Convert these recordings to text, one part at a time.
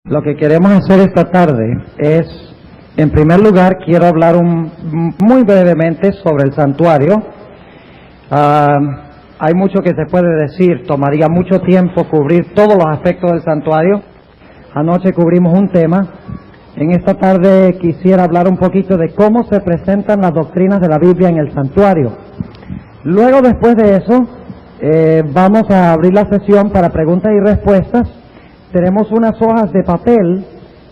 Lo que queremos hacer esta tarde es, en primer lugar, quiero hablar muy brevemente sobre el santuario. Hay mucho que se puede decir, tomaría mucho tiempo cubrir todos los aspectos del santuario. Anoche cubrimos un tema. En esta tarde quisiera hablar un poquito de cómo se presentan las doctrinas de la Biblia en el santuario. Luego, después de eso, vamos a abrir la sesión para preguntas y respuestas. Tenemos unas hojas de papel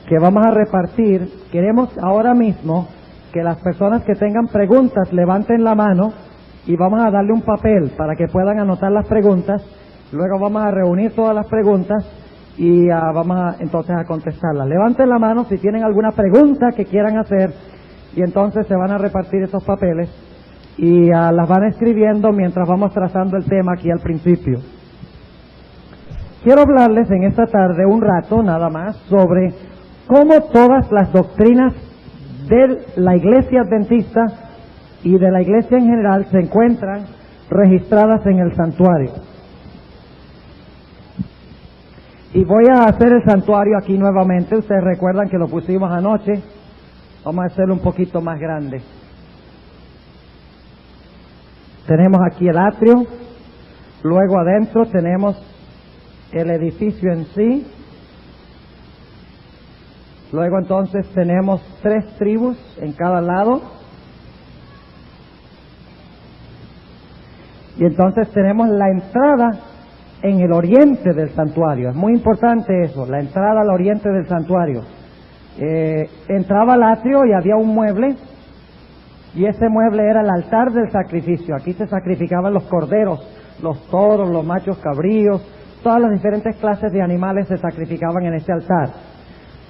que vamos a repartir. Queremos ahora mismo que las personas que tengan preguntas levanten la mano y vamos a darle un papel para que puedan anotar las preguntas. Luego vamos a reunir todas las preguntas y vamos entonces a contestarlas. Levanten la mano si tienen alguna pregunta que quieran hacer y entonces se van a repartir esos papeles y las van escribiendo mientras vamos trazando el tema aquí al principio. Quiero hablarles en esta tarde un rato nada más sobre cómo todas las doctrinas de la Iglesia Adventista y de la Iglesia en general se encuentran registradas en el santuario. Y voy a hacer el santuario aquí nuevamente. Ustedes recuerdan que lo pusimos anoche. Vamos a hacerlo un poquito más grande. Tenemos aquí el atrio. Luego adentro tenemos el edificio en sí. Luego entonces tenemos 3 tribus en cada lado. Y entonces tenemos la entrada en el oriente del santuario. Es muy importante eso, la entrada al oriente del santuario. Entraba al atrio y había un mueble, y ese mueble era el altar del sacrificio. Aquí se sacrificaban los corderos, los toros, los machos cabríos, todas las diferentes clases de animales se sacrificaban en este altar.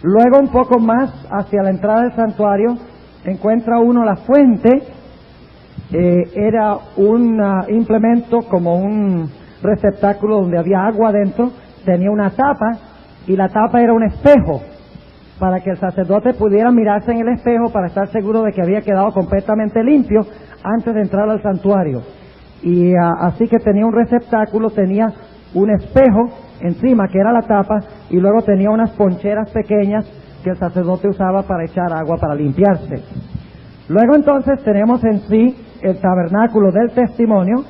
Luego, un poco más hacia la entrada del santuario, encuentra uno la fuente. Era un implemento como un receptáculo donde había agua adentro, tenía una tapa, y la tapa era un espejo, para que el sacerdote pudiera mirarse en el espejo para estar seguro de que había quedado completamente limpio antes de entrar al santuario. Y así que tenía un receptáculo, tenía un espejo encima que era la tapa, y luego tenía unas poncheras pequeñas que el sacerdote usaba para echar agua para limpiarse. Luego entonces tenemos en sí el tabernáculo del testimonio,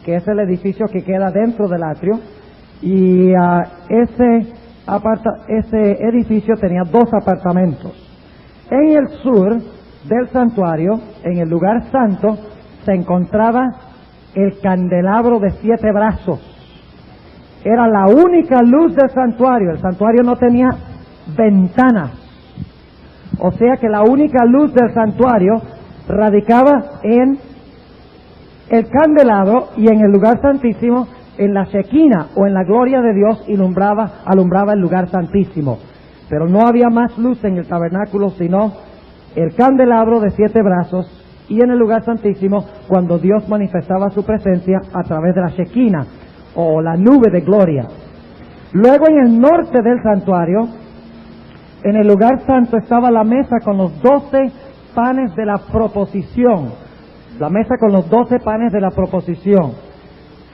que es el edificio que queda dentro del atrio, y ese edificio tenía 2 apartamentos. En el sur del santuario, en el lugar santo, se encontraba el candelabro de 7 brazos. Era la única luz del santuario. El santuario no tenía ventanas, o sea que la única luz del santuario radicaba en el candelabro, y en el lugar santísimo, en la Shekinah o en la gloria de Dios, alumbraba el lugar santísimo. Pero no había más luz en el tabernáculo sino el candelabro de 7 brazos, y en el lugar santísimo cuando Dios manifestaba su presencia a través de la Shekinah o la nube de gloria. Luego, en el norte del santuario, en el lugar santo, estaba la mesa con los 12 panes de la proposición. La mesa con los 12 panes de la proposición.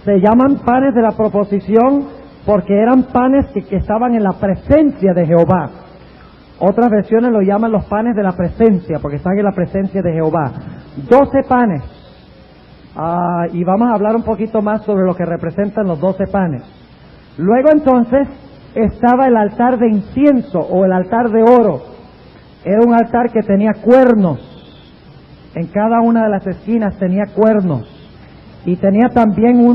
Se llaman panes de la proposición porque eran panes que estaban en la presencia de Jehová. Otras versiones lo llaman los panes de la presencia porque están en la presencia de Jehová. 12 panes. Y vamos a hablar un poquito más sobre lo que representan los 12 panes. Luego entonces estaba el altar de incienso o el altar de oro. Era un altar que tenía cuernos. En cada una de las esquinas tenía cuernos. Y tenía también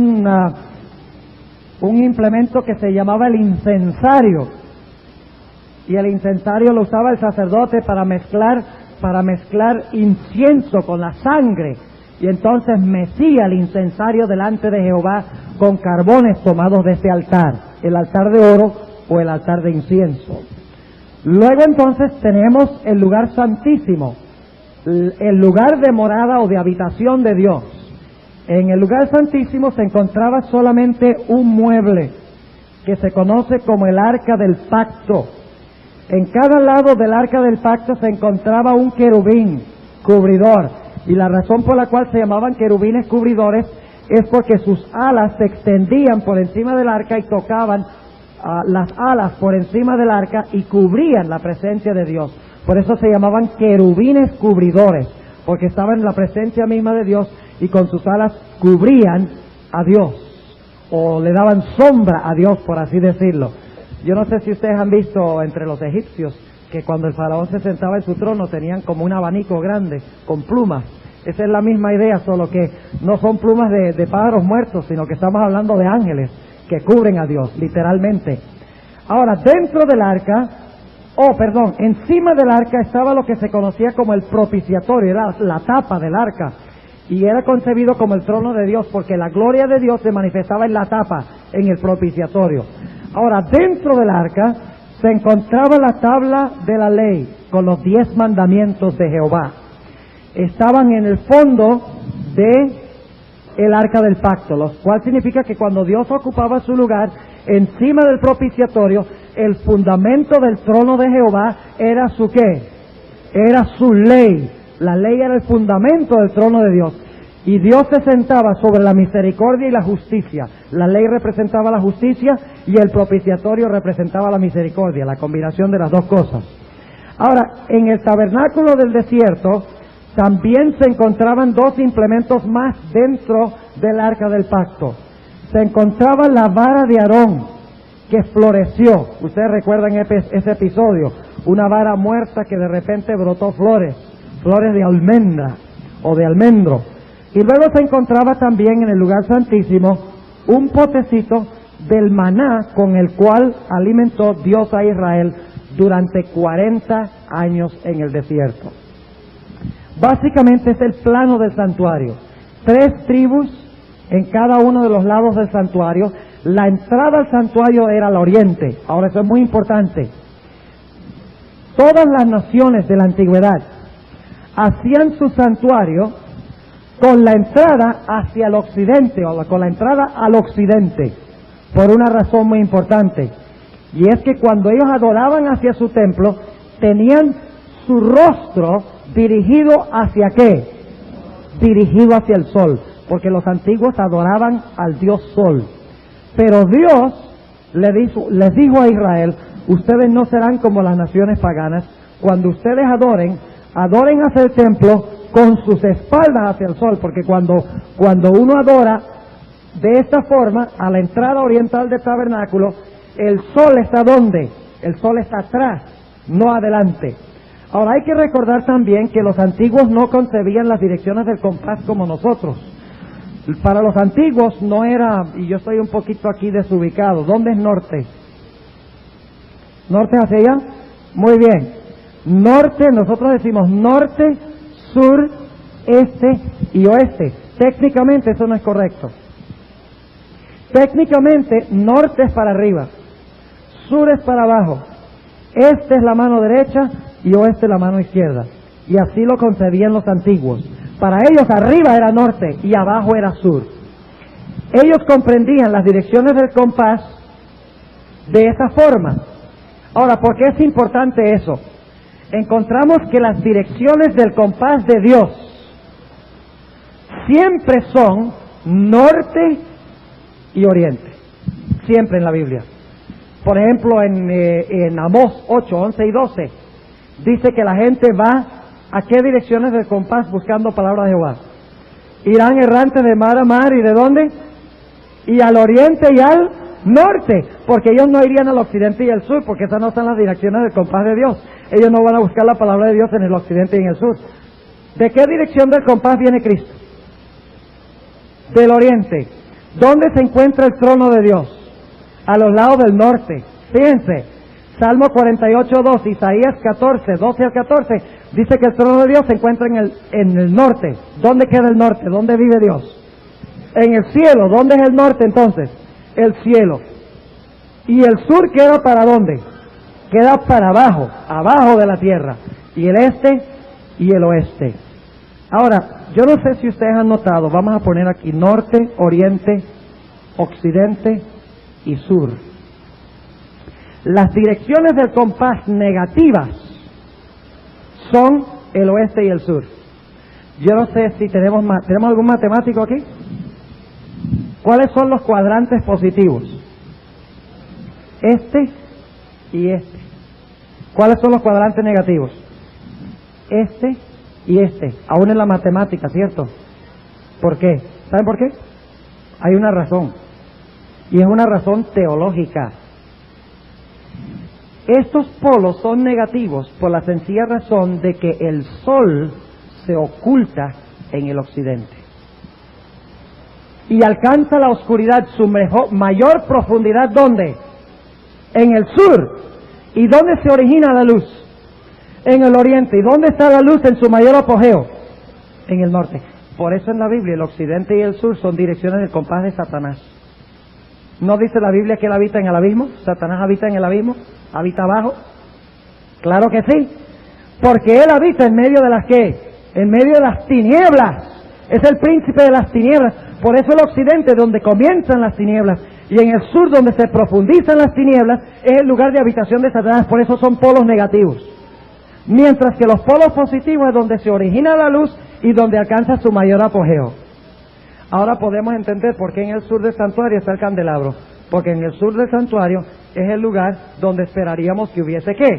un implemento que se llamaba el incensario. Y el incensario lo usaba el sacerdote para mezclar incienso con la sangre. Y entonces mecía el incensario delante de Jehová con carbones tomados de este altar, el altar de oro o el altar de incienso. Luego entonces tenemos el lugar santísimo, el lugar de morada o de habitación de Dios. En el lugar santísimo se encontraba solamente un mueble que se conoce como el arca del pacto. En cada lado del arca del pacto se encontraba un querubín cubridor. Y la razón por la cual se llamaban querubines cubridores es porque sus alas se extendían por encima del arca y tocaban las alas por encima del arca y cubrían la presencia de Dios. Por eso se llamaban querubines cubridores, porque estaban en la presencia misma de Dios y con sus alas cubrían a Dios, o le daban sombra a Dios, por así decirlo. Yo no sé si ustedes han visto entre los egipcios que cuando el faraón se sentaba en su trono tenían como un abanico grande con plumas. Esa es la misma idea, solo que no son plumas de pájaros muertos, sino que estamos hablando de ángeles que cubren a Dios, literalmente. Ahora, dentro del arca, encima del arca estaba lo que se conocía como el propiciatorio, era la tapa del arca, y era concebido como el trono de Dios, porque la gloria de Dios se manifestaba en la tapa, en el propiciatorio. Ahora, dentro del arca se encontraba la tabla de la ley, con los 10 mandamientos de Jehová. Estaban en el fondo de el arca del pacto, lo cual significa que cuando Dios ocupaba su lugar encima del propiciatorio, el fundamento del trono de Jehová era su ¿qué? Era su ley. La ley era el fundamento del trono de Dios. Y Dios se sentaba sobre la misericordia y la justicia. La ley representaba la justicia y el propiciatorio representaba la misericordia, la combinación de las dos cosas. Ahora, en el tabernáculo del desierto también se encontraban 2 implementos más dentro del arca del pacto. Se encontraba la vara de Aarón, que floreció. Ustedes recuerdan ese episodio, una vara muerta que de repente brotó flores de almendra o de almendro. Y luego se encontraba también en el lugar santísimo un potecito del maná con el cual alimentó Dios a Israel durante 40 años en el desierto. Básicamente es el plano del santuario. 3 tribus en cada uno de los lados del santuario. La entrada al santuario era al oriente. Ahora, eso es muy importante. Todas las naciones de la antigüedad hacían su santuario con la entrada hacia el occidente, o con la entrada al occidente, por una razón muy importante. Y es que cuando ellos adoraban hacia su templo, tenían su rostro dirigido hacia ¿qué? Dirigido hacia el sol, porque los antiguos adoraban al Dios Sol. Pero Dios les dijo a Israel: ustedes no serán como las naciones paganas. Cuando ustedes adoren hacia el templo con sus espaldas hacia el sol, porque cuando uno adora de esta forma, a la entrada oriental del tabernáculo, el sol está ¿dónde? El sol está atrás, no adelante. Ahora, hay que recordar también que los antiguos no concebían las direcciones del compás como nosotros. Para los antiguos no era, y yo estoy un poquito aquí desubicado, ¿dónde es norte? ¿Norte hacia allá? Muy bien. Norte, nosotros decimos norte, sur, este y oeste. Técnicamente eso no es correcto. Técnicamente, norte es para arriba, sur es para abajo, este es la mano derecha y oeste la mano izquierda. Y así lo concebían los antiguos. Para ellos arriba era norte y abajo era sur. Ellos comprendían las direcciones del compás de esa forma. Ahora, ¿por qué es importante eso? Encontramos que las direcciones del compás de Dios siempre son norte y oriente. Siempre en la Biblia. Por ejemplo, en Amós 8, 11 y 12, dice que la gente va ¿a qué direcciones del compás buscando palabra de Jehová? Irán errantes de mar a mar, ¿y de dónde? Y al oriente y al norte, porque ellos no irían al occidente y al sur, porque esas no son las direcciones del compás de Dios. Ellos no van a buscar la palabra de Dios en el occidente y en el sur. ¿De qué dirección del compás viene Cristo? Del oriente. ¿Dónde se encuentra el trono de Dios? A los lados del norte. Fíjense, Salmo 48, 2, Isaías 14, 12 al 14, dice que el trono de Dios se encuentra en el norte. ¿Dónde queda el norte? ¿Dónde vive Dios? En el cielo. ¿Dónde es el norte entonces? El cielo. ¿Y el sur queda para dónde? Queda para abajo, abajo de la tierra. Y el este y el oeste. Ahora, yo no sé si ustedes han notado, vamos a poner aquí norte, oriente, occidente y sur. Las direcciones del compás negativas son el oeste y el sur. Yo no sé si tenemos algún matemático aquí. ¿Cuáles son los cuadrantes positivos? este y este. ¿Cuáles son los cuadrantes negativos? Este y este, aún en la matemática, ¿cierto? ¿Por qué? ¿Saben por qué? Hay una razón, y es una razón teológica. Estos polos son negativos por la sencilla razón de que el sol se oculta en el occidente y alcanza la oscuridad, su mayor profundidad, ¿dónde? En el sur. ¿Y dónde se origina la luz? En el oriente. ¿Y dónde está la luz en su mayor apogeo? En el norte. Por eso en la Biblia el occidente y el sur son direcciones del compás de Satanás. ¿No dice la Biblia que él habita en el abismo? ¿Satanás habita en el abismo? ¿Habita abajo? Claro que sí, porque él habita en medio de las ¿qué? En medio de las tinieblas. Es el príncipe de las tinieblas. Por eso el occidente, donde comienzan las tinieblas, y en el sur, donde se profundizan las tinieblas, es el lugar de habitación de Satanás. Por eso son polos negativos. Mientras que los polos positivos es donde se origina la luz y donde alcanza su mayor apogeo. Ahora podemos entender por qué en el sur del santuario está el candelabro. Porque en el sur del santuario es el lugar donde esperaríamos que hubiese ¿qué?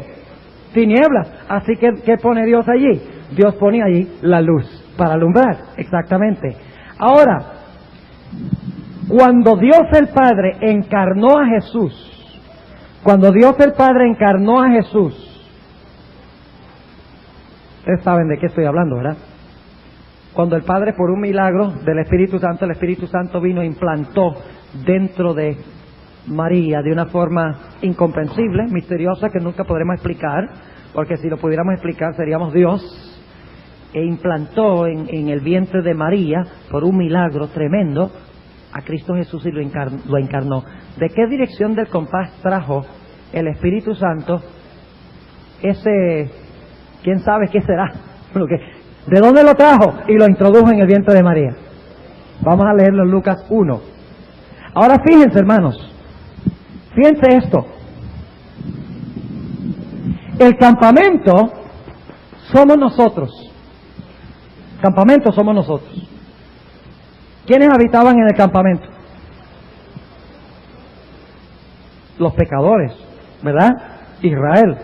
Tinieblas. Así que, ¿qué pone Dios allí? Dios pone allí la luz para alumbrar, exactamente. Ahora, cuando Dios el Padre encarnó a Jesús, ustedes saben de qué estoy hablando, ¿verdad? Cuando el Padre, por un milagro del Espíritu Santo, el Espíritu Santo vino e implantó dentro de María de una forma incomprensible, misteriosa, que nunca podremos explicar, porque si lo pudiéramos explicar seríamos Dios, e implantó en el vientre de María, por un milagro tremendo, a Cristo Jesús y lo encarnó. ¿De qué dirección del compás trajo el Espíritu Santo ese, quién sabe qué será? ¿De dónde lo trajo? Y lo introdujo en el vientre de María. Vamos a leerlo en Lucas 1. Ahora fíjense, hermanos, fíjense esto. El campamento somos nosotros. Campamento somos nosotros. ¿Quiénes habitaban en el campamento? Los pecadores, ¿verdad? Israel.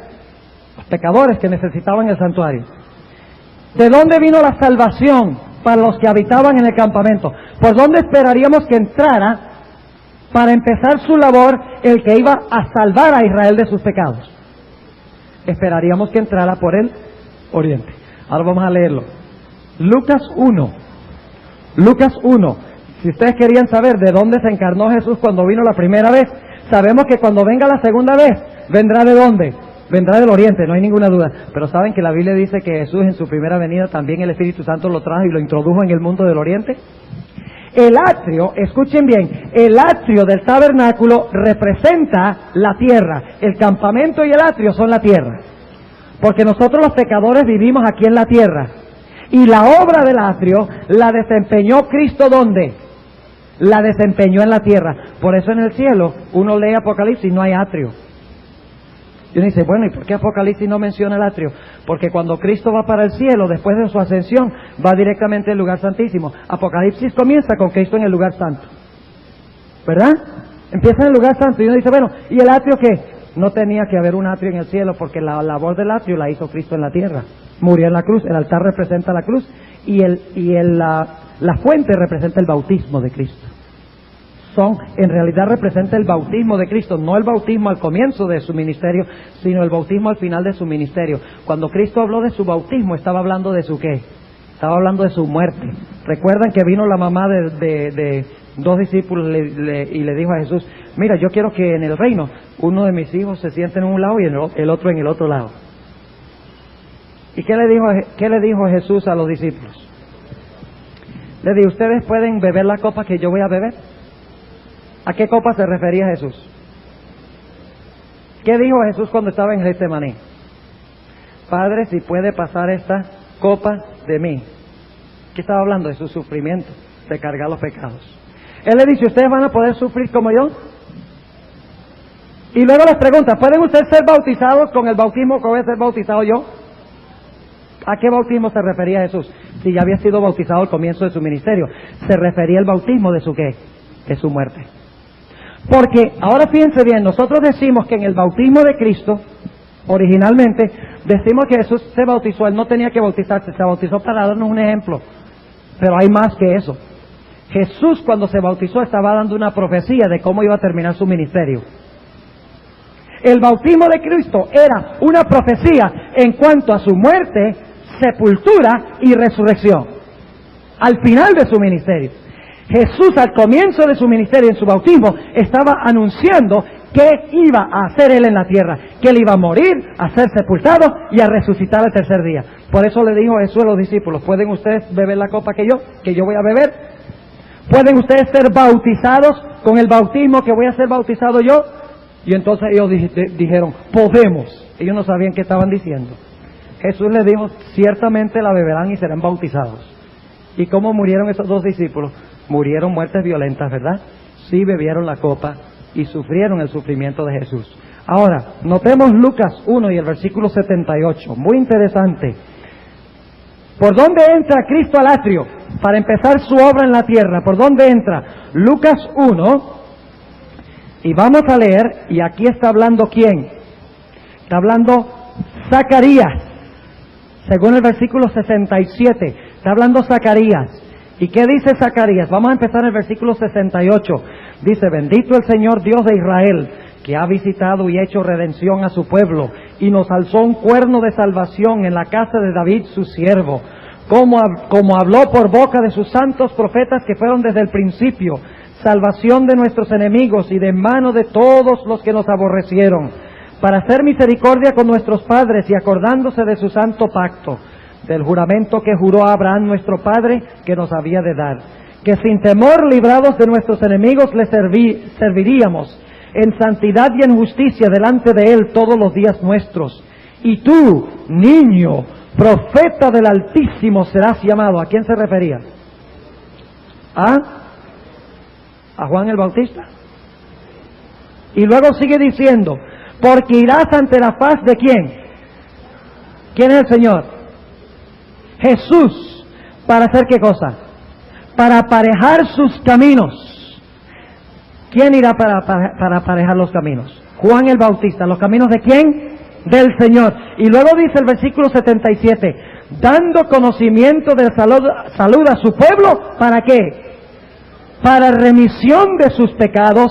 Los pecadores que necesitaban el santuario. ¿De dónde vino la salvación para los que habitaban en el campamento? ¿Por dónde esperaríamos que entrara para empezar su labor el que iba a salvar a Israel de sus pecados? Esperaríamos que entrara por el oriente. Ahora vamos a leerlo. Lucas 1. Lucas 1. Si ustedes querían saber de dónde se encarnó Jesús cuando vino la primera vez, sabemos que cuando venga la segunda vez, ¿vendrá de dónde? Vendrá del oriente, no hay ninguna duda. Pero ¿saben que la Biblia dice que Jesús en su primera venida también el Espíritu Santo lo trajo y lo introdujo en el mundo del oriente? El atrio, escuchen bien, el atrio del tabernáculo representa la tierra. El campamento y el atrio son la tierra. Porque nosotros los pecadores vivimos aquí en la tierra. Y la obra del atrio la desempeñó Cristo, ¿dónde? La desempeñó en la tierra. Por eso en el cielo uno lee Apocalipsis y no hay atrio. Y uno dice, bueno, ¿y por qué Apocalipsis no menciona el atrio? Porque cuando Cristo va para el cielo, después de su ascensión, va directamente al lugar santísimo. Apocalipsis comienza con Cristo en el lugar santo, ¿verdad? Empieza en el lugar santo y uno dice, bueno, ¿y el atrio qué? No tenía que haber un atrio en el cielo porque la labor del atrio la hizo Cristo en la tierra. Murió en la cruz, el altar representa la cruz y la fuente representa el bautismo de Cristo. En realidad representa el bautismo de Cristo, no el bautismo al comienzo de su ministerio, sino el bautismo al final de su ministerio. Cuando Cristo habló de su bautismo, estaba hablando de su ¿qué? Estaba hablando de su muerte. Recuerdan que vino la mamá de dos discípulos y le dijo a Jesús, mira, yo quiero que en el reino uno de mis hijos se siente en un lado y el otro en el otro lado. ¿Y qué le dijo Jesús a los discípulos? Le dijo, ¿ustedes pueden beber la copa que yo voy a beber? ¿A qué copa se refería Jesús? ¿Qué dijo Jesús cuando estaba en Getsemaní? Padre, si puede pasar esta copa de mí. ¿Qué estaba hablando? De su sufrimiento, de cargar los pecados. Él le dice, ¿ustedes van a poder sufrir como yo? Y luego les pregunta, ¿pueden ustedes ser bautizados con el bautismo que voy a ser bautizado yo? ¿A qué bautismo se refería Jesús? Si ya había sido bautizado al comienzo de su ministerio. Se refería al bautismo de su ¿qué? De su muerte. Porque, ahora fíjense bien, nosotros decimos que en el bautismo de Cristo, originalmente, decimos que Jesús se bautizó, Él no tenía que bautizarse, se bautizó para darnos un ejemplo. Pero hay más que eso. Jesús, cuando se bautizó, estaba dando una profecía de cómo iba a terminar su ministerio. El bautismo de Cristo era una profecía en cuanto a su muerte, sepultura y resurrección. Al final de su ministerio. Jesús, al comienzo de su ministerio, en su bautismo, estaba anunciando qué iba a hacer Él en la tierra. Que Él iba a morir, a ser sepultado y a resucitar al tercer día. Por eso le dijo Jesús a los discípulos: ¿pueden ustedes beber la copa que yo voy a beber? ¿Pueden ustedes ser bautizados con el bautismo que voy a ser bautizado yo? Y entonces ellos dijeron: podemos. Ellos no sabían qué estaban diciendo. Jesús les dijo: ciertamente la beberán y serán bautizados. ¿Y cómo murieron esos dos discípulos? Murieron muertes violentas, ¿verdad? Sí, bebieron la copa y sufrieron el sufrimiento de Jesús. Ahora, notemos Lucas 1 y el versículo 78. Muy interesante. ¿Por dónde entra Cristo al atrio para empezar su obra en la tierra? ¿Por dónde entra? Lucas 1. Y vamos a leer, y aquí está hablando ¿quién? Está hablando Zacarías, según el versículo 67, está hablando Zacarías. ¿Y qué dice Zacarías? Vamos a empezar en el versículo 68. Dice: bendito el Señor Dios de Israel, que ha visitado y hecho redención a su pueblo, y nos alzó un cuerno de salvación en la casa de David su siervo, como habló por boca de sus santos profetas que fueron desde el principio, salvación de nuestros enemigos y de mano de todos los que nos aborrecieron, para hacer misericordia con nuestros padres y acordándose de su santo pacto, del juramento que juró a Abraham nuestro padre que nos había de dar, que sin temor, librados de nuestros enemigos, le serviríamos en santidad y en justicia delante de Él todos los días nuestros. Y tú, niño, profeta del Altísimo, serás llamado. ¿A quién se refería? ¿A Juan el Bautista. Y luego sigue diciendo: porque irás ante la faz de ¿quién? ¿Quién es el Señor? Jesús. ¿Para hacer qué cosa? Para aparejar sus caminos. ¿Quién irá para aparejar los caminos? Juan el Bautista. ¿Los caminos de quién? Del Señor. Y luego dice el versículo 77, dando conocimiento del salud a su pueblo, ¿para qué? Para remisión de sus pecados,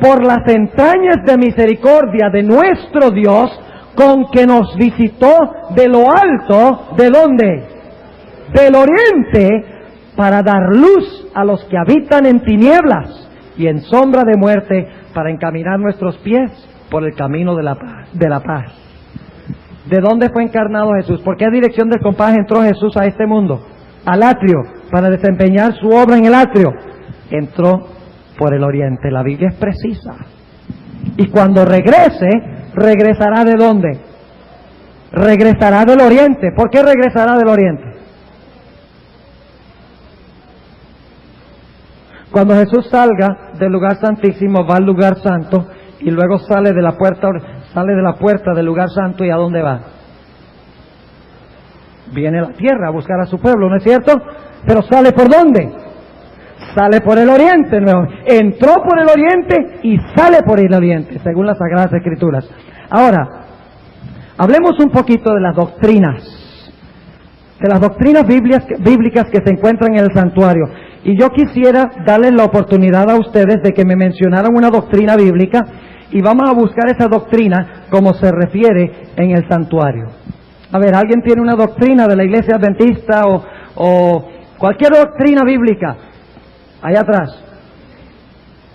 por las entrañas de misericordia de nuestro Dios, con que nos visitó de lo alto, ¿de dónde? Del oriente, para dar luz a los que habitan en tinieblas y en sombra de muerte, para encaminar nuestros pies por el camino de la paz. ¿De dónde fue encarnado Jesús? ¿Por qué dirección del compás entró Jesús a este mundo? Al atrio, para desempeñar su obra en el atrio. Entró por el oriente. La Biblia es precisa. Y cuando regrese, regresará ¿de dónde? Regresará del oriente. ¿Por qué regresará del oriente? Cuando Jesús salga del lugar santísimo, va al lugar santo y luego sale de la puerta del lugar santo. ¿Y a dónde va? Viene a la tierra a buscar a su pueblo, ¿no es cierto? Pero ¿sale por dónde? Sale por el oriente. Entró por el oriente y sale por el oriente, según las Sagradas Escrituras. Ahora, hablemos un poquito de las doctrinas bíblicas que se encuentran en el santuario. Y yo quisiera darles la oportunidad a ustedes de que me mencionaran una doctrina bíblica, y vamos a buscar esa doctrina como se refiere en el santuario. A ver, ¿alguien tiene una doctrina de la Iglesia Adventista o cualquier doctrina bíblica? Allá atrás.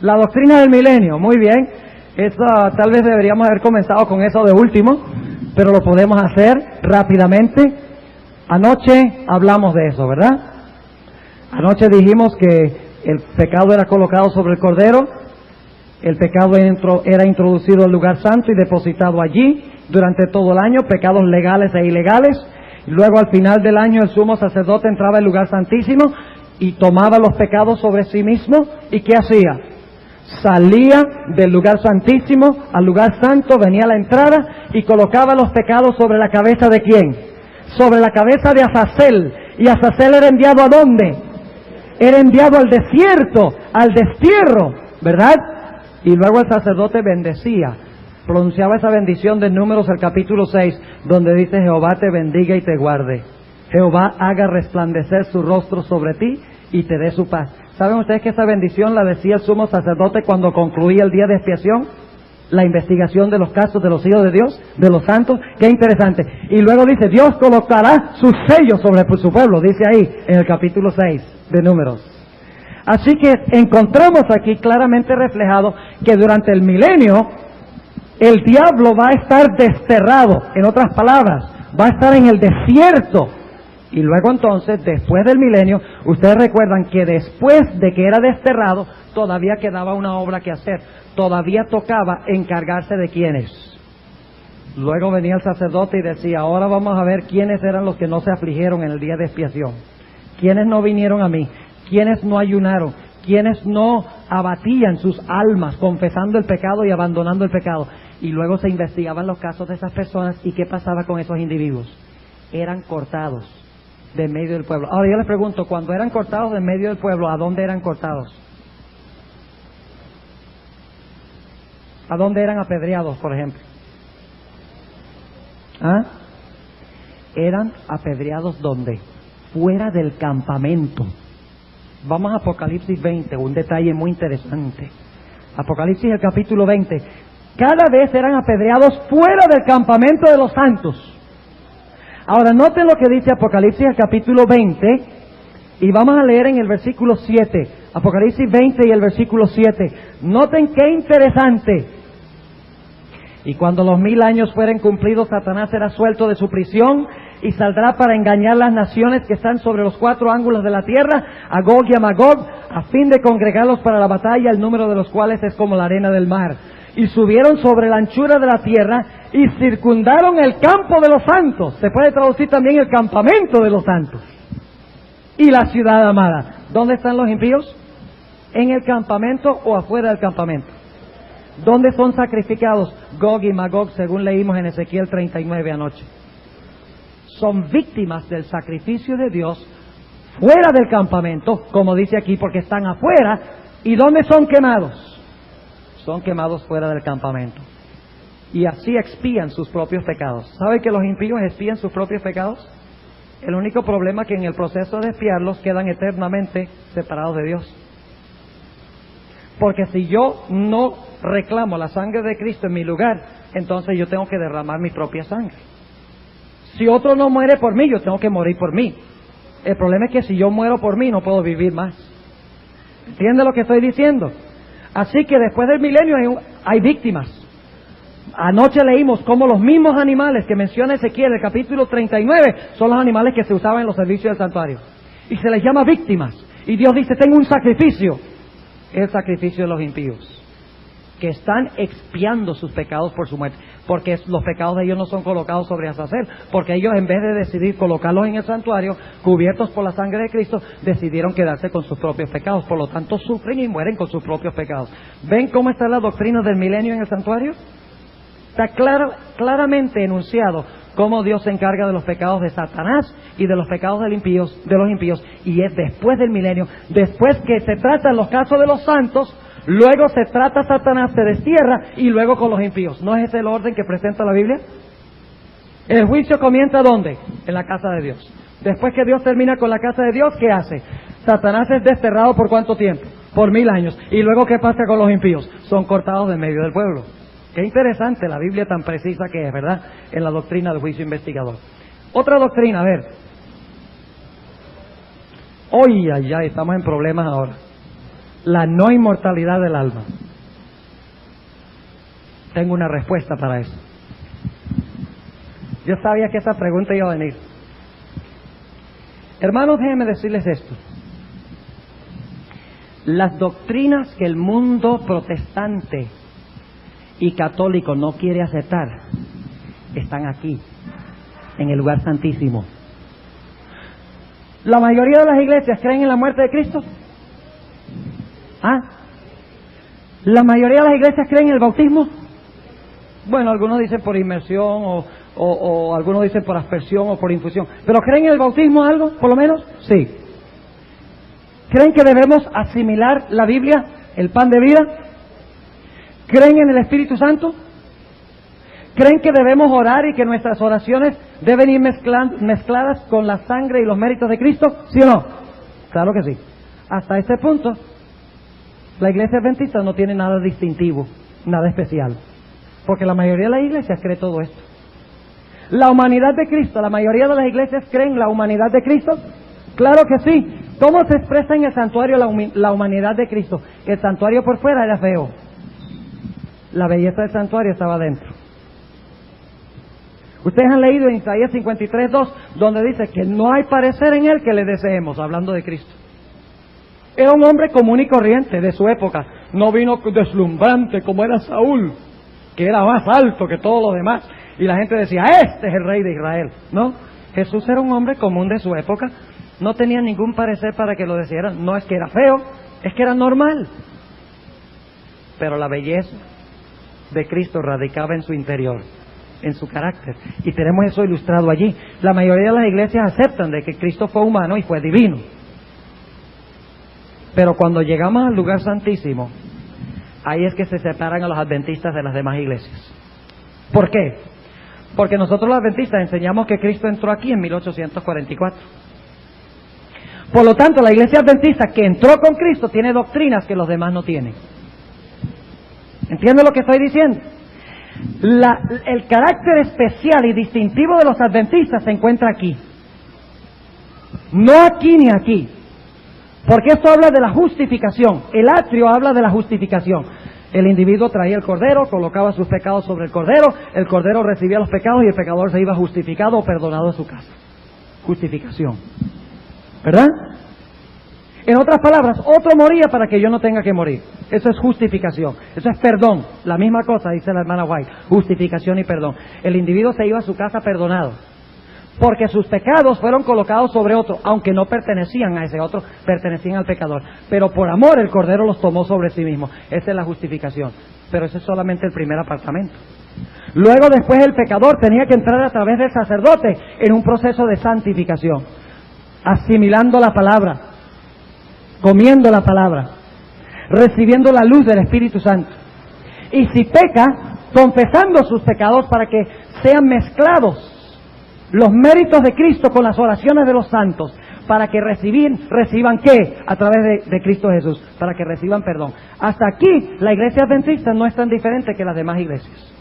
La doctrina del milenio, muy bien. Esa, tal vez deberíamos haber comenzado con eso de último, pero lo podemos hacer rápidamente. Anoche hablamos de eso, ¿verdad? Anoche dijimos que el pecado era colocado sobre el Cordero, el pecado era introducido al lugar santo y depositado allí durante todo el año, pecados legales e ilegales. Y luego al final del año el sumo sacerdote entraba al lugar santísimo y tomaba los pecados sobre sí mismo. ¿Y qué hacía? Salía del lugar santísimo al lugar santo, venía a la entrada y colocaba los pecados sobre la cabeza ¿de quién? Sobre la cabeza de Azazel. ¿Y Azazel era enviado a dónde? Era enviado al desierto, al destierro, ¿verdad? Y luego el sacerdote bendecía, pronunciaba esa bendición de Números, el capítulo 6, donde dice: Jehová te bendiga y te guarde. Jehová haga resplandecer su rostro sobre ti y te dé su paz. ¿Saben ustedes que esa bendición la decía el sumo sacerdote cuando concluía el día de expiación? La investigación de los casos de los hijos de Dios, de los santos. ¡Qué interesante! Y luego dice: Dios colocará sus sellos sobre su pueblo, dice ahí en el capítulo 6 de Números. Así que encontramos aquí claramente reflejado que durante el milenio el diablo va a estar desterrado. En otras palabras, va a estar en el desierto. Y luego entonces, después del milenio, ustedes recuerdan que después de que era desterrado, todavía quedaba una obra que hacer. Todavía tocaba encargarse de quiénes. Luego venía el sacerdote y decía: ahora vamos a ver quiénes eran los que no se afligieron en el día de expiación. Quiénes no vinieron a mí. Quiénes no ayunaron. Quiénes no abatían sus almas confesando el pecado y abandonando el pecado. Y luego se investigaban los casos de esas personas y qué pasaba con esos individuos. Eran cortados de medio del pueblo. Ahora yo les pregunto, cuando eran cortados de medio del pueblo, ¿a dónde eran cortados? ¿A dónde eran apedreados, por ejemplo? ¿Ah? Eran apedreados ¿dónde? Fuera del campamento. Vamos a Apocalipsis 20, un detalle muy interesante. Apocalipsis, el capítulo 20. Cada vez eran apedreados fuera del campamento de los santos. Ahora noten lo que dice Apocalipsis, el capítulo 20, y vamos a leer en el versículo 7. Apocalipsis 20 y el versículo 7. Noten qué interesante. Y cuando los 1000 años fueren cumplidos, Satanás será suelto de su prisión y saldrá para engañar las naciones que están sobre los 4 ángulos de la tierra, a Gog y a Magog, a fin de congregarlos para la batalla, el número de los cuales es como la arena del mar. Y subieron sobre la anchura de la tierra y circundaron el campo de los santos. Se puede traducir también el campamento de los santos. Y la ciudad amada. ¿Dónde están los impíos? ¿En el campamento o afuera del campamento? ¿Dónde son sacrificados? Gog y Magog, según leímos en Ezequiel 39 anoche. Son víctimas del sacrificio de Dios fuera del campamento, como dice aquí, porque están afuera. ¿Y dónde son quemados? Son quemados fuera del campamento. Y así expían sus propios pecados. ¿Sabe que los impíos expían sus propios pecados? El único problema es que en el proceso de expiarlos quedan eternamente separados de Dios. Porque si yo no reclamo la sangre de Cristo en mi lugar, entonces yo tengo que derramar mi propia sangre. Si otro no muere por mí, yo tengo que morir por mí. El problema es que si yo muero por mí, no puedo vivir más. ¿Entiende lo que estoy diciendo? Así que después del milenio hay víctimas. Anoche leímos cómo los mismos animales que menciona Ezequiel, el capítulo 39, son los animales que se usaban en los servicios del santuario. Y se les llama víctimas. Y Dios dice: tengo un sacrificio. Es el sacrificio de los impíos, que están expiando sus pecados por su muerte. Porque los pecados de ellos no son colocados sobre Azazel. Porque ellos, en vez de decidir colocarlos en el santuario, cubiertos por la sangre de Cristo, decidieron quedarse con sus propios pecados. Por lo tanto, sufren y mueren con sus propios pecados. ¿Ven cómo está la doctrina del milenio en el santuario? Está claramente enunciado cómo Dios se encarga de los pecados de Satanás y de los pecados de los impíos. Y es después del milenio, después que se tratan los casos de los santos, luego se trata Satanás, se destierra, y luego con los impíos. ¿No es ese el orden que presenta la Biblia? El juicio comienza ¿dónde? En la casa de Dios. Después que Dios termina con la casa de Dios, ¿qué hace? Satanás es desterrado ¿por cuánto tiempo? Por 1000 años. ¿Y luego qué pasa con los impíos? Son cortados de medio del pueblo. Qué interesante la Biblia tan precisa que es, ¿verdad? En la doctrina del juicio investigador. Otra doctrina, a ver. Hoy, estamos en problemas ahora. La no inmortalidad del alma. Tengo una respuesta para eso. Yo sabía que esa pregunta iba a venir. Hermanos, déjenme decirles esto. Las doctrinas que el mundo protestante y católico no quiere aceptar están aquí, en el lugar santísimo. ¿La mayoría de las iglesias creen en la muerte de Cristo? ¿Ah? ¿La mayoría de las iglesias creen en el bautismo? Bueno, algunos dicen por inmersión o algunos dicen por aspersión o por infusión. ¿Pero creen en el bautismo algo, por lo menos? Sí. ¿Creen que debemos asimilar la Biblia, el pan de vida? ¿Creen en el Espíritu Santo? ¿Creen que debemos orar y que nuestras oraciones deben ir mezcladas con la sangre y los méritos de Cristo? ¿Sí o no? Claro que sí. Hasta este punto, la iglesia adventista no tiene nada distintivo, nada especial. Porque la mayoría de las iglesias cree todo esto. La humanidad de Cristo, la mayoría de las iglesias creen la humanidad de Cristo. Claro que sí. ¿Cómo se expresa en el santuario la humanidad de Cristo? El santuario por fuera era feo. La belleza del santuario estaba dentro. Ustedes han leído en Isaías 53:2, donde dice que no hay parecer en él que le deseemos, hablando de Cristo. Era un hombre común y corriente de su época. No vino deslumbrante como era Saúl, que era más alto que todos los demás. Y la gente decía, este es el rey de Israel. No, Jesús era un hombre común de su época. No tenía ningún parecer para que lo desearan. No es que era feo, es que era normal. Pero la belleza de Cristo radicaba en su interior, en su carácter, y tenemos eso ilustrado allí. La mayoría de las iglesias aceptan de que Cristo fue humano y fue divino, pero cuando llegamos al lugar santísimo, ahí es que se separan a los adventistas de las demás iglesias. ¿Por qué? Porque nosotros los adventistas enseñamos que Cristo entró aquí en 1844. Por lo tanto, la iglesia adventista que entró con Cristo tiene doctrinas que los demás no tienen. ¿Entienden lo que estoy diciendo? El carácter especial y distintivo de los adventistas se encuentra aquí. No aquí ni aquí. Porque esto habla de la justificación. El atrio habla de la justificación. El individuo traía el cordero, colocaba sus pecados sobre el cordero recibía los pecados y el pecador se iba justificado o perdonado a su casa. Justificación. ¿Verdad? En otras palabras, otro moría para que yo no tenga que morir. Eso es justificación. Eso es perdón. La misma cosa, dice la hermana White. Justificación y perdón. El individuo se iba a su casa perdonado, porque sus pecados fueron colocados sobre otro, aunque no pertenecían a ese otro, pertenecían al pecador. Pero por amor el Cordero los tomó sobre sí mismo. Esa es la justificación. Pero ese es solamente el primer apartamento. Luego después el pecador tenía que entrar a través del sacerdote en un proceso de santificación, asimilando la palabra, comiendo la palabra, recibiendo la luz del Espíritu Santo. Y si peca, confesando sus pecados para que sean mezclados los méritos de Cristo con las oraciones de los santos, para que reciban ¿qué? A través de Cristo Jesús, para que reciban perdón. Hasta aquí la iglesia adventista no es tan diferente que las demás iglesias.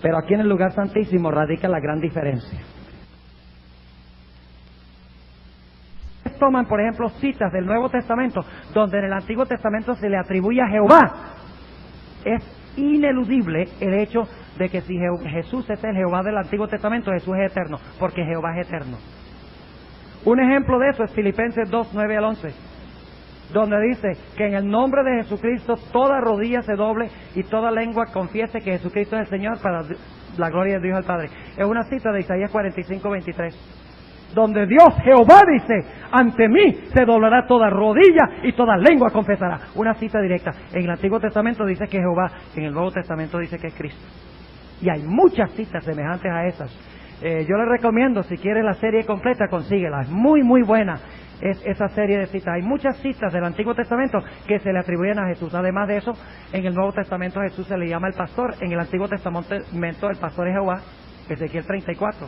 Pero aquí en el lugar santísimo radica la gran diferencia. Toman, por ejemplo, citas del Nuevo Testamento, donde en el Antiguo Testamento se le atribuye a Jehová. Es ineludible el hecho de que si Jesús es el Jehová del Antiguo Testamento, Jesús es eterno, porque Jehová es eterno. Un ejemplo de eso es Filipenses 2, 9 al 11, donde dice que en el nombre de Jesucristo toda rodilla se doble y toda lengua confiese que Jesucristo es el Señor, para la gloria de Dios al Padre. Es una cita de Isaías 45, 23. Donde Dios, Jehová, dice, ante mí se doblará toda rodilla y toda lengua confesará. Una cita directa. En el Antiguo Testamento dice que es Jehová, en el Nuevo Testamento dice que es Cristo. Y hay muchas citas semejantes a esas. Yo les recomiendo, si quiere la serie completa, consíguela. Es muy, muy buena esa serie de citas. Hay muchas citas del Antiguo Testamento que se le atribuyen a Jesús. Además de eso, en el Nuevo Testamento a Jesús se le llama el pastor. En el Antiguo Testamento el pastor es Jehová, Ezequiel 34.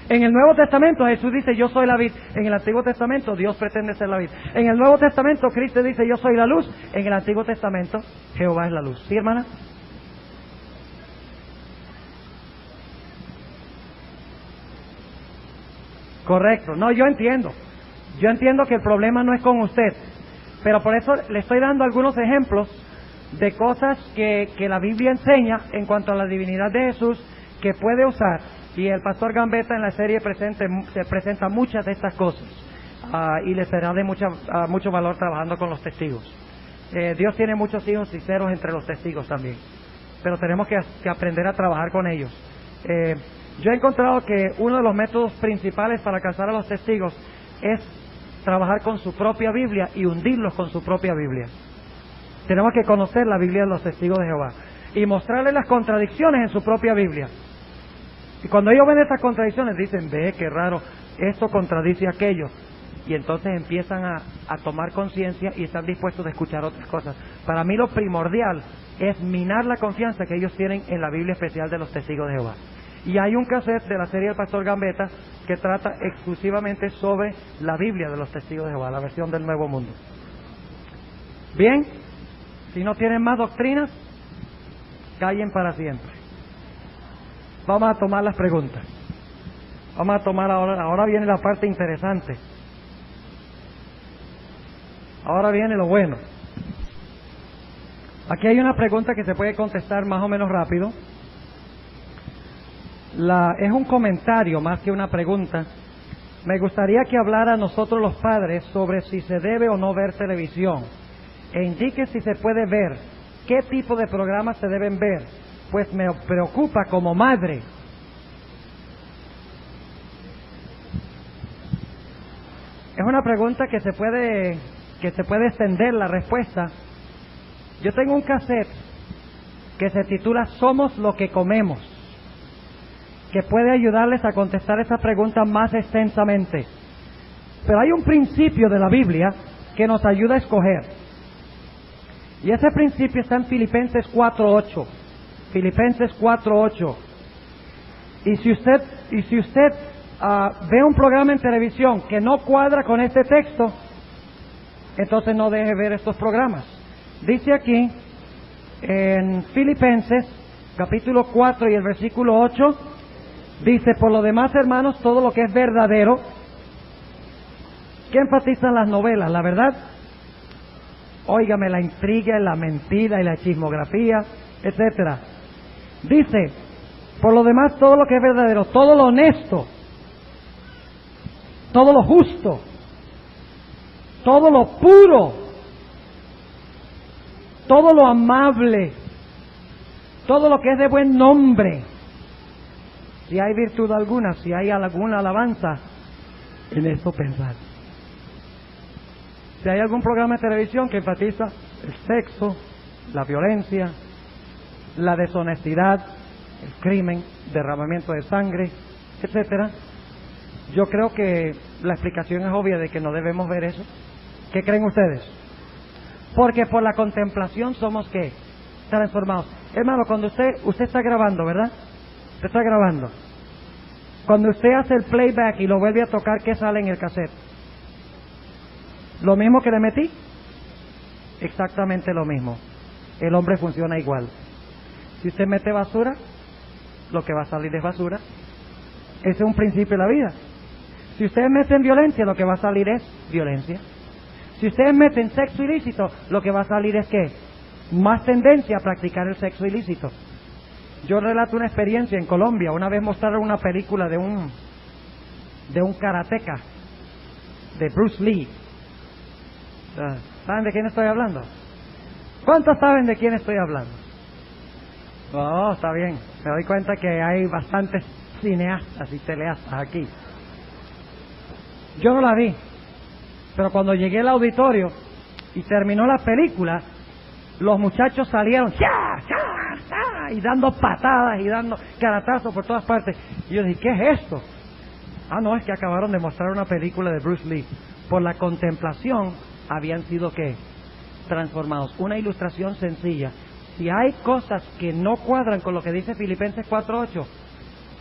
En el Nuevo Testamento Jesús dice, yo soy la vid. En el Antiguo Testamento Dios pretende ser la vid. En el Nuevo Testamento Cristo dice, yo soy la luz. En el Antiguo Testamento Jehová es la luz. ¿Sí, hermana? Correcto. No, yo entiendo. Yo entiendo que el problema no es con usted. Pero por eso le estoy dando algunos ejemplos de cosas que la Biblia enseña en cuanto a la divinidad de Jesús, que puede usar. Y el pastor Gambetta en la serie se presenta muchas de estas cosas, y le será de mucho valor trabajando con los testigos. Dios tiene muchos hijos sinceros entre los testigos también, pero tenemos que aprender a trabajar con ellos. Yo he encontrado que uno de los métodos principales para alcanzar a los testigos es trabajar con su propia Biblia y hundirlos con su propia Biblia. Tenemos que conocer la Biblia de los testigos de Jehová y mostrarles las contradicciones en su propia Biblia. Y cuando ellos ven estas contradicciones dicen, ve, qué raro, esto contradice aquello. y entonces empiezan a tomar conciencia y están dispuestos a escuchar otras cosas. Para mí lo primordial es minar la confianza que ellos tienen en la Biblia especial de los Testigos de Jehová. Y hay un cassette de la serie del Pastor Gambetta que trata exclusivamente sobre la Biblia de los Testigos de Jehová, la versión del Nuevo Mundo. Bien, si no tienen más doctrinas, callen para siempre. Vamos a tomar las preguntas. Vamos a tomar ahora viene la parte interesante. Ahora viene lo bueno. Aquí hay una pregunta que se puede contestar más o menos rápido. Es un comentario más que una pregunta. Me gustaría que hablara a nosotros los padres sobre si se debe o no ver televisión. E indique si se puede ver, qué tipo de programas se deben ver, pues me preocupa como madre. Es una pregunta que se puede extender la respuesta. Yo tengo un cassette que se titula Somos lo que comemos, que puede ayudarles a contestar esa pregunta más extensamente. Pero hay un principio de la Biblia que nos ayuda a escoger. Y ese principio está en Filipenses 4:8. Filipenses 4:8. Y si usted ve un programa en televisión que no cuadra con este texto, entonces no deje ver estos programas. Dice aquí en Filipenses capítulo 4 y el versículo 8, dice: por lo demás, hermanos, todo lo que es verdadero. ¿Qué enfatizan las novelas? La verdad. Óigame, la intriga, la mentira y la chismografía, etcétera. Dice: por lo demás, todo lo que es verdadero, todo lo honesto, todo lo justo, todo lo puro, todo lo amable, todo lo que es de buen nombre, si hay virtud alguna, si hay alguna alabanza, en esto pensar. Si hay algún programa de televisión que enfatiza el sexo, la violencia, la deshonestidad, el crimen, derramamiento de sangre, etcétera, yo creo que la explicación es obvia de que no debemos ver eso. ¿Qué creen ustedes? Porque por la contemplación somos, ¿qué? Transformados. Hermano, cuando usted está grabando, ¿verdad? Usted está grabando. Cuando usted hace el playback y lo vuelve a tocar, ¿qué sale en el cassette? ¿Lo mismo que le metí? Exactamente lo mismo. El hombre funciona igual. Si usted mete basura, lo que va a salir es basura. Ese es un principio de la vida. Si ustedes meten violencia, lo que va a salir es violencia. Si ustedes meten sexo ilícito, lo que va a salir es ¿qué? Más tendencia a practicar el sexo ilícito. Yo relato una experiencia en Colombia. Una vez mostraron una película de un karateca, de Bruce Lee. ¿Saben de quién estoy hablando? ¿Cuántos saben de quién estoy hablando? Oh, está bien. Me doy cuenta que hay bastantes cineastas y teleastas aquí. Yo no la vi, pero cuando llegué al auditorio y terminó la película, los muchachos salieron y dando patadas y dando caratazos por todas partes. Y yo dije, ¿qué es esto? Ah, no, es que acabaron de mostrar una película de Bruce Lee. Por la contemplación habían sido, ¿qué? Transformados. Una ilustración sencilla. Si hay cosas que no cuadran con lo que dice Filipenses 4:8,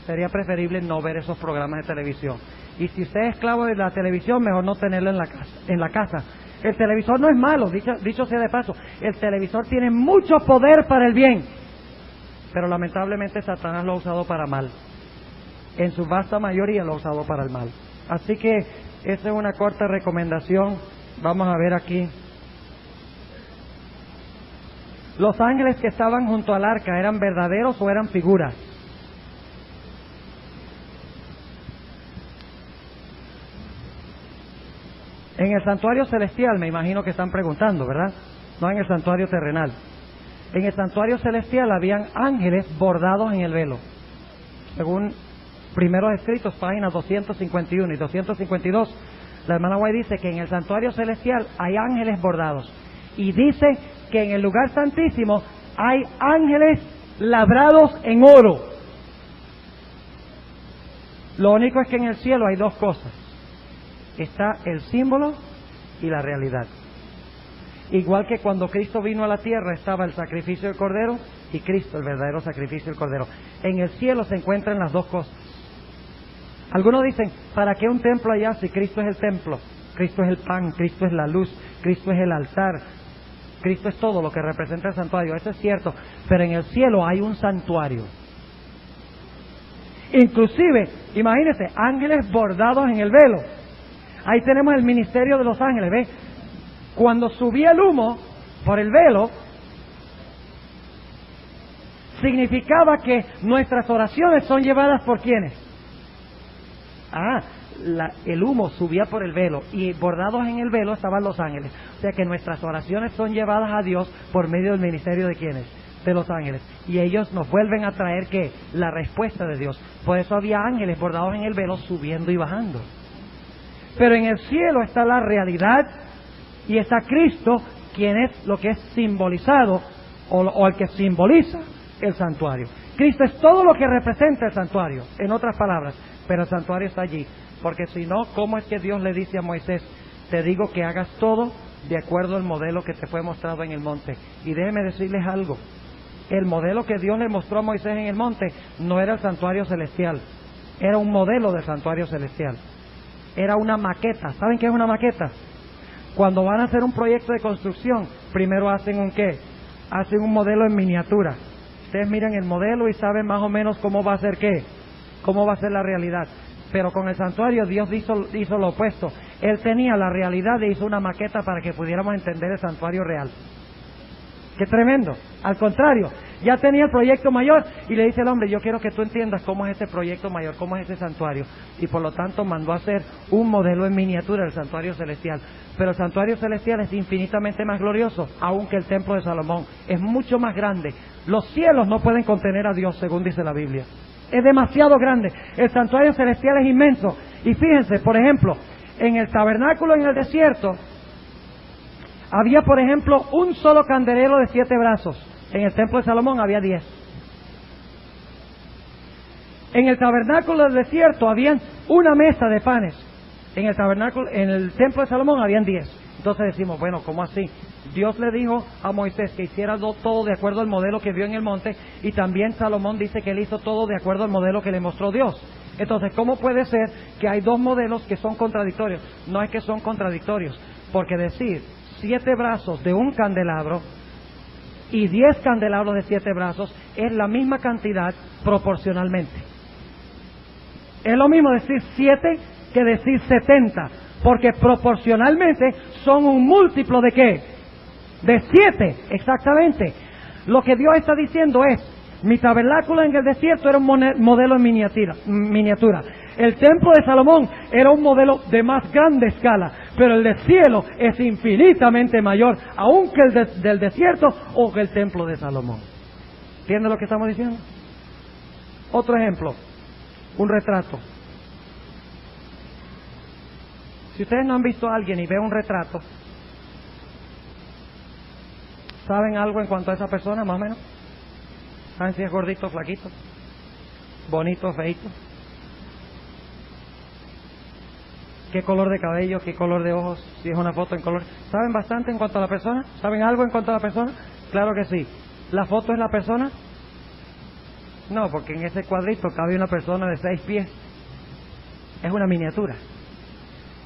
sería preferible no ver esos programas de televisión. Y si usted es esclavo de la televisión, mejor no tenerlo en la casa. El televisor no es malo, dicho sea de paso. El televisor tiene mucho poder para el bien, pero lamentablemente Satanás lo ha usado para mal. En su vasta mayoría lo ha usado para el mal. Así que esa es una corta recomendación. Vamos a ver aquí. Los ángeles que estaban junto al arca, ¿eran verdaderos o eran figuras? En el santuario celestial, me imagino que están preguntando, ¿verdad? No en el santuario terrenal. En el santuario celestial habían ángeles bordados en el velo. Según primeros escritos, páginas 251 y 252, la hermana White dice que en el santuario celestial hay ángeles bordados. Y dice que en el lugar santísimo hay ángeles labrados en oro. Lo único es que en el cielo hay dos cosas. está el símbolo y la realidad. Igual que cuando Cristo vino a la tierra estaba el sacrificio del Cordero y Cristo, el verdadero sacrificio del Cordero. En el cielo se encuentran las dos cosas. Algunos dicen, ¿para qué un templo allá si Cristo es el templo? Cristo es el pan, Cristo es la luz, Cristo es el altar, Cristo es todo lo que representa el santuario. Eso es cierto, pero en el cielo hay un santuario. Inclusive, imagínense, ángeles bordados en el velo. Ahí tenemos el ministerio de los ángeles, ¿ves? Cuando subía el humo por el velo, significaba que nuestras oraciones son llevadas por ¿quiénes? El humo subía por el velo y bordados en el velo estaban los ángeles. O sea que nuestras oraciones son llevadas a Dios por medio del ministerio de ¿quiénes? De los ángeles. Y ellos nos vuelven a traer ¿qué? La respuesta de Dios. Por eso había ángeles bordados en el velo subiendo y bajando. Pero en el cielo está la realidad y está Cristo, quien es lo que es simbolizado o el que simboliza el santuario. Cristo es todo lo que representa el santuario, en otras palabras, pero el santuario está allí. Porque si no, ¿cómo es que Dios le dice a Moisés, te digo que hagas todo de acuerdo al modelo que te fue mostrado en el monte? Y déjeme decirles algo, el modelo que Dios le mostró a Moisés en el monte no era el santuario celestial, era un modelo del santuario celestial, era una maqueta. ¿Saben qué es una maqueta? Cuando van a hacer un proyecto de construcción, primero hacen un ¿qué? Hacen un modelo en miniatura. Ustedes miran el modelo y saben más o menos cómo va a ser ¿qué? Cómo va a ser la realidad. Pero con el santuario Dios hizo lo opuesto. Él tenía la realidad e hizo una maqueta para que pudiéramos entender el santuario real. ¡Qué tremendo! Al contrario, ya tenía el proyecto mayor y le dice al hombre, yo quiero que tú entiendas cómo es ese proyecto mayor, cómo es ese santuario. Y por lo tanto mandó a hacer un modelo en miniatura del santuario celestial. Pero el santuario celestial es infinitamente más glorioso, aún que el templo de Salomón. Es mucho más grande. Los cielos no pueden contener a Dios, según dice la Biblia. Es demasiado grande. El santuario celestial es inmenso. Y fíjense, por ejemplo, en el tabernáculo en el desierto había, por ejemplo, un solo candelero de 7 brazos. En el templo de Salomón había 10. En el tabernáculo del desierto había una mesa de panes. En el templo de Salomón habían 10. Entonces decimos, bueno, ¿cómo así? Dios le dijo a Moisés que hiciera todo de acuerdo al modelo que vio en el monte, y también Salomón dice que él hizo todo de acuerdo al modelo que le mostró Dios. Entonces, ¿cómo puede ser que hay dos modelos que son contradictorios? No es que son contradictorios, porque decir 7 brazos de un candelabro y 10 candelabros de 7 brazos es la misma cantidad proporcionalmente. Es lo mismo decir 7 que decir 70, porque proporcionalmente son un múltiplo ¿de qué? De 7, exactamente. Lo que Dios está diciendo es, mi tabernáculo en el desierto era un modelo en miniatura. El templo de Salomón era un modelo de más grande escala, pero el del cielo es infinitamente mayor, aunque el del desierto o que el templo de Salomón. ¿Entienden lo que estamos diciendo? Otro ejemplo, un retrato. Si ustedes no han visto a alguien y ven un retrato, ¿saben algo en cuanto a esa persona, más o menos? ¿Saben si es gordito, flaquito? ¿Bonito, feito? ¿Qué color de cabello? ¿Qué color de ojos? Si es una foto en color. ¿Saben bastante en cuanto a la persona? ¿Saben algo en cuanto a la persona? Claro que sí. ¿La foto es la persona? No, porque en ese cuadrito cabe una persona de 6 pies. Es una miniatura.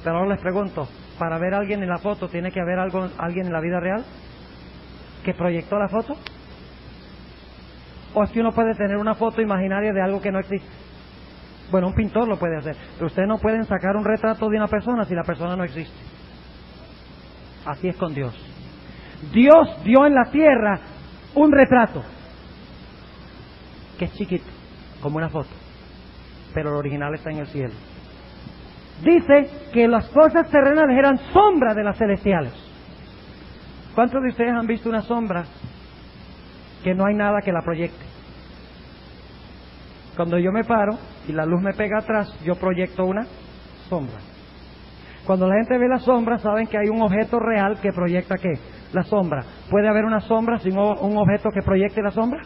Pero ahora les pregunto, ¿para ver a alguien en la foto tiene que haber alguien en la vida real que proyectó la foto? ¿O es que uno puede tener una foto imaginaria de algo que no existe? Bueno, un pintor lo puede hacer, pero ustedes no pueden sacar un retrato de una persona si la persona no existe. Así es con Dios. Dios dio en la tierra un retrato que es chiquito, como una foto, pero el original está en el cielo. Dice que las cosas terrenales eran sombras de las celestiales. ¿Cuántos de ustedes han visto una sombra que no hay nada que la proyecte? Cuando yo me paro y la luz me pega atrás, yo proyecto una sombra. Cuando la gente ve la sombra, saben que hay un objeto real que proyecta ¿qué? La sombra. ¿Puede haber una sombra sin un objeto que proyecte la sombra?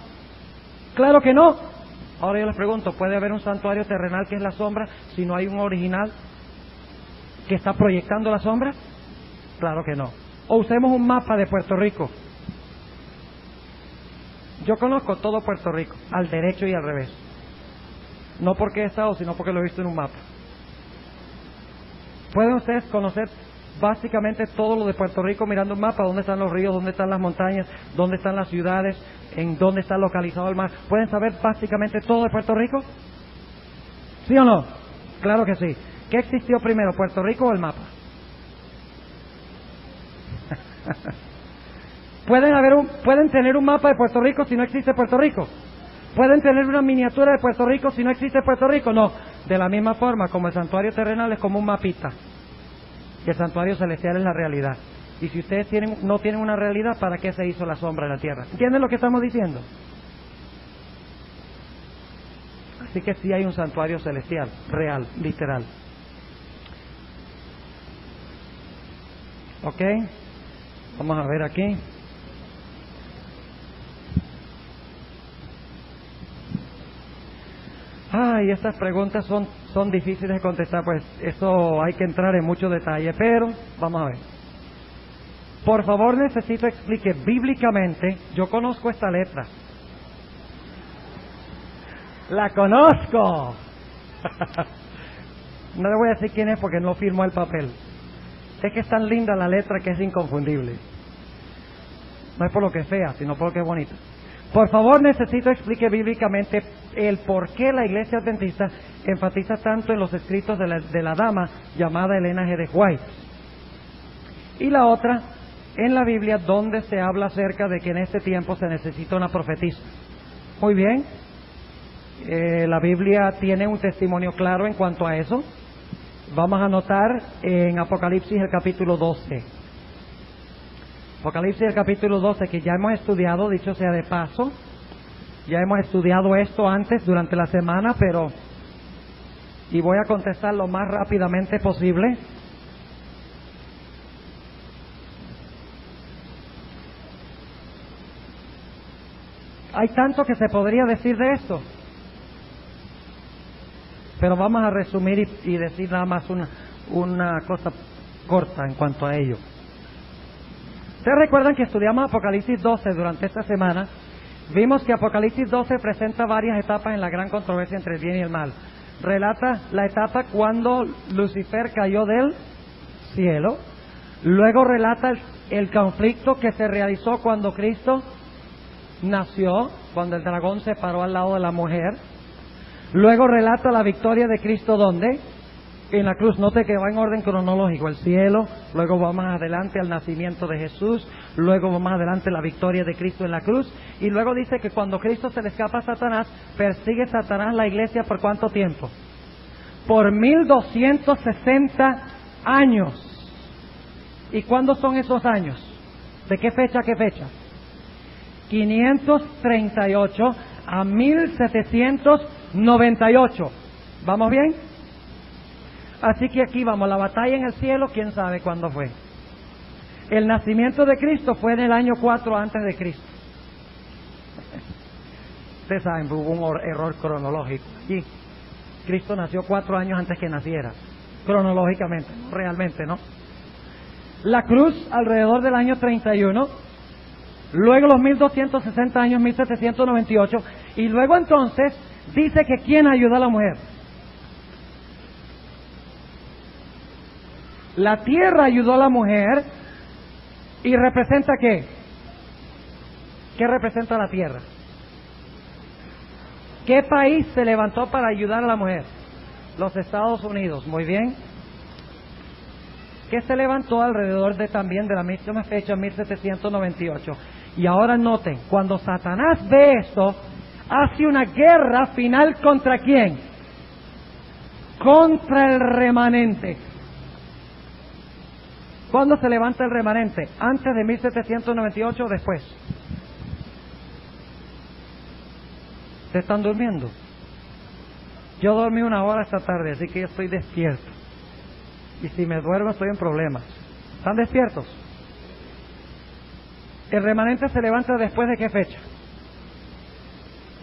¡Claro que no! Ahora yo les pregunto, ¿puede haber un santuario terrenal que es la sombra si no hay un original? que está proyectando la sombra? Claro que no. O usemos un mapa de Puerto Rico. Yo conozco todo Puerto Rico, al derecho y al revés. No porque he estado, sino porque lo he visto en un mapa. ¿Pueden ustedes conocer básicamente todo lo de Puerto Rico mirando un mapa? ¿Dónde están los ríos? ¿Dónde están las montañas? ¿Dónde están las ciudades? ¿En dónde está localizado el mar? ¿Pueden saber básicamente todo de Puerto Rico? ¿Sí o no? Claro que sí. ¿Qué existió primero, Puerto Rico o el mapa? ¿Pueden tener un mapa de Puerto Rico si no existe Puerto Rico? ¿Pueden tener una miniatura de Puerto Rico si no existe Puerto Rico? No. De la misma forma, como el santuario terrenal es como un mapita, y el santuario celestial es la realidad. Y si ustedes no tienen una realidad, ¿para qué se hizo la sombra en la tierra? ¿Entienden lo que estamos diciendo? Así que sí hay un santuario celestial, real, literal. ¿Ok? Vamos a ver aquí. Ay, estas preguntas son difíciles de contestar, pues eso hay que entrar en mucho detalle, pero vamos a ver. Por favor, necesito explique bíblicamente. Yo conozco esta letra. ¡La conozco! No le voy a decir quién es porque no firmó el papel. Es que es tan linda la letra que es inconfundible. No es por lo que es fea, sino por lo que es bonita. Por favor, necesito explique bíblicamente el por qué la Iglesia Adventista enfatiza tanto en los escritos de la dama llamada Elena G. de White. Y la otra, en la Biblia, donde se habla acerca de que en este tiempo se necesita una profetisa. Muy bien. La Biblia tiene un testimonio claro en cuanto a eso. Vamos a notar en Apocalipsis el capítulo 12. Apocalipsis el capítulo 12, que ya hemos estudiado, dicho sea de paso. Ya hemos estudiado esto antes durante la semana, y voy a contestar lo más rápidamente posible. Hay tanto que se podría decir de esto, pero vamos a resumir y decir nada más una cosa corta en cuanto a ello. ¿Ustedes recuerdan que estudiamos Apocalipsis 12 durante esta semana? Vimos que Apocalipsis 12 presenta varias etapas en la gran controversia entre el bien y el mal. Relata la etapa cuando Lucifer cayó del cielo. Luego relata el conflicto que se realizó cuando Cristo nació, cuando el dragón se paró al lado de la mujer. Luego relata la victoria de Cristo, ¿dónde? En la cruz. Note que va en orden cronológico: el cielo, luego va más adelante al nacimiento de Jesús, luego va más adelante la victoria de Cristo en la cruz, y luego dice que cuando Cristo se le escapa a Satanás, persigue Satanás la iglesia ¿por cuánto tiempo? Por 1260 años. ¿Y cuándo son esos años? ¿De qué fecha a qué fecha? 538 a 1798. ¿Vamos bien? Así que aquí vamos, la batalla en el cielo, quién sabe cuándo fue. El nacimiento de Cristo fue en el año 4 antes de Cristo. Ustedes saben, hubo un error cronológico allí. Cristo nació 4 años antes que naciera, cronológicamente, realmente, ¿no? La cruz alrededor del año 31, luego los 1260 años, 1798, y luego entonces dice que ¿quién ayuda a la mujer? La tierra ayudó a la mujer. ¿Y representa qué? ¿Qué representa la tierra? ¿Qué país se levantó para ayudar a la mujer? Los Estados Unidos. Muy bien. ¿Qué se levantó alrededor también de la misma fecha, 1798? Y ahora noten, cuando Satanás ve esto, hace una guerra final ¿contra quién? Contra el remanente. ¿Cuándo se levanta el remanente? ¿Antes de 1798 o después? ¿Ustedes están durmiendo? Yo dormí 1 hora esta tarde, así que yo estoy despierto. Y si me duermo estoy en problemas. ¿Están despiertos? ¿El remanente se levanta después de qué fecha?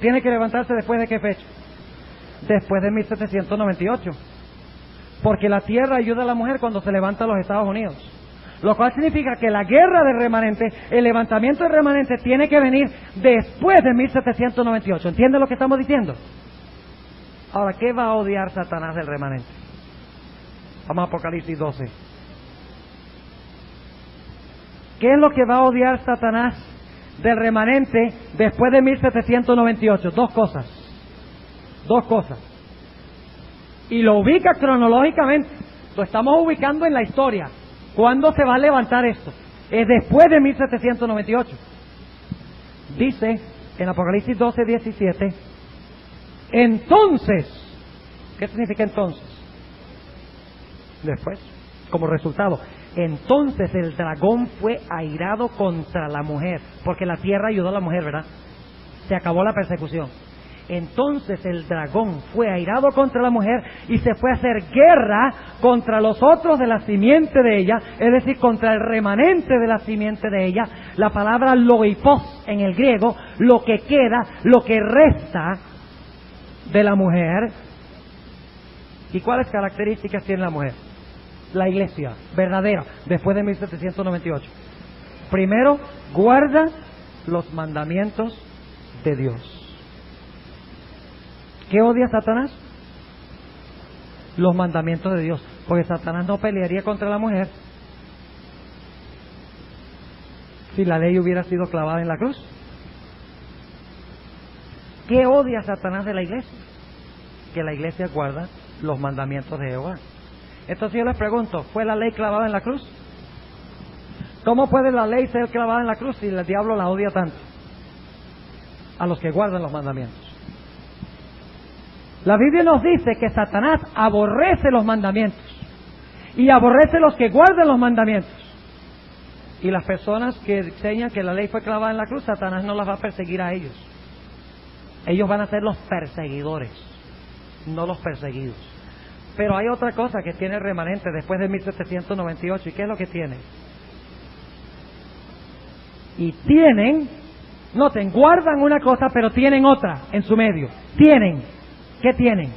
¿Tiene que levantarse después de qué fecha? Después de 1798. porque la tierra ayuda a la mujer cuando se levanta los Estados Unidos. Lo cual significa que la guerra del remanente, el levantamiento del remanente, tiene que venir después de 1798. ¿Entiende lo que estamos diciendo? Ahora, ¿qué va a odiar Satanás del remanente? Vamos a Apocalipsis 12. ¿Qué es lo que va a odiar Satanás del remanente después de 1798? Dos cosas. Y lo ubica cronológicamente. Lo estamos ubicando en la historia. ¿Cuándo se va a levantar esto? Es después de 1798. Dice en Apocalipsis 12, 17. Entonces, ¿qué significa entonces? Después, como resultado. Entonces el dragón fue airado contra la mujer, porque la tierra ayudó a la mujer, ¿verdad? Se acabó la persecución. Entonces el dragón fue airado contra la mujer y se fue a hacer guerra contra los otros de la simiente de ella, es decir, contra el remanente de la simiente de ella. La palabra loipos en el griego, lo que queda, lo que resta de la mujer. ¿Y cuáles características tiene la mujer? La iglesia verdadera, después de 1798. Primero, guarda los mandamientos de Dios. ¿Qué odia Satanás? Los mandamientos de Dios. Porque Satanás no pelearía contra la mujer si la ley hubiera sido clavada en la cruz. ¿Qué odia Satanás de la iglesia? Que la iglesia guarda los mandamientos de Jehová. Entonces yo les pregunto, ¿fue la ley clavada en la cruz? ¿Cómo puede la ley ser clavada en la cruz si el diablo la odia tanto? A los que guardan los mandamientos. La Biblia nos dice que Satanás aborrece los mandamientos y aborrece los que guardan los mandamientos. Y las personas que enseñan que la ley fue clavada en la cruz, Satanás no las va a perseguir a ellos. Ellos van a ser los perseguidores, no los perseguidos. Pero hay otra cosa que tiene el remanente después de 1798. ¿Y qué es lo que tiene? Y tienen, noten, guardan una cosa, pero tienen otra en su medio. ¿Qué tienen?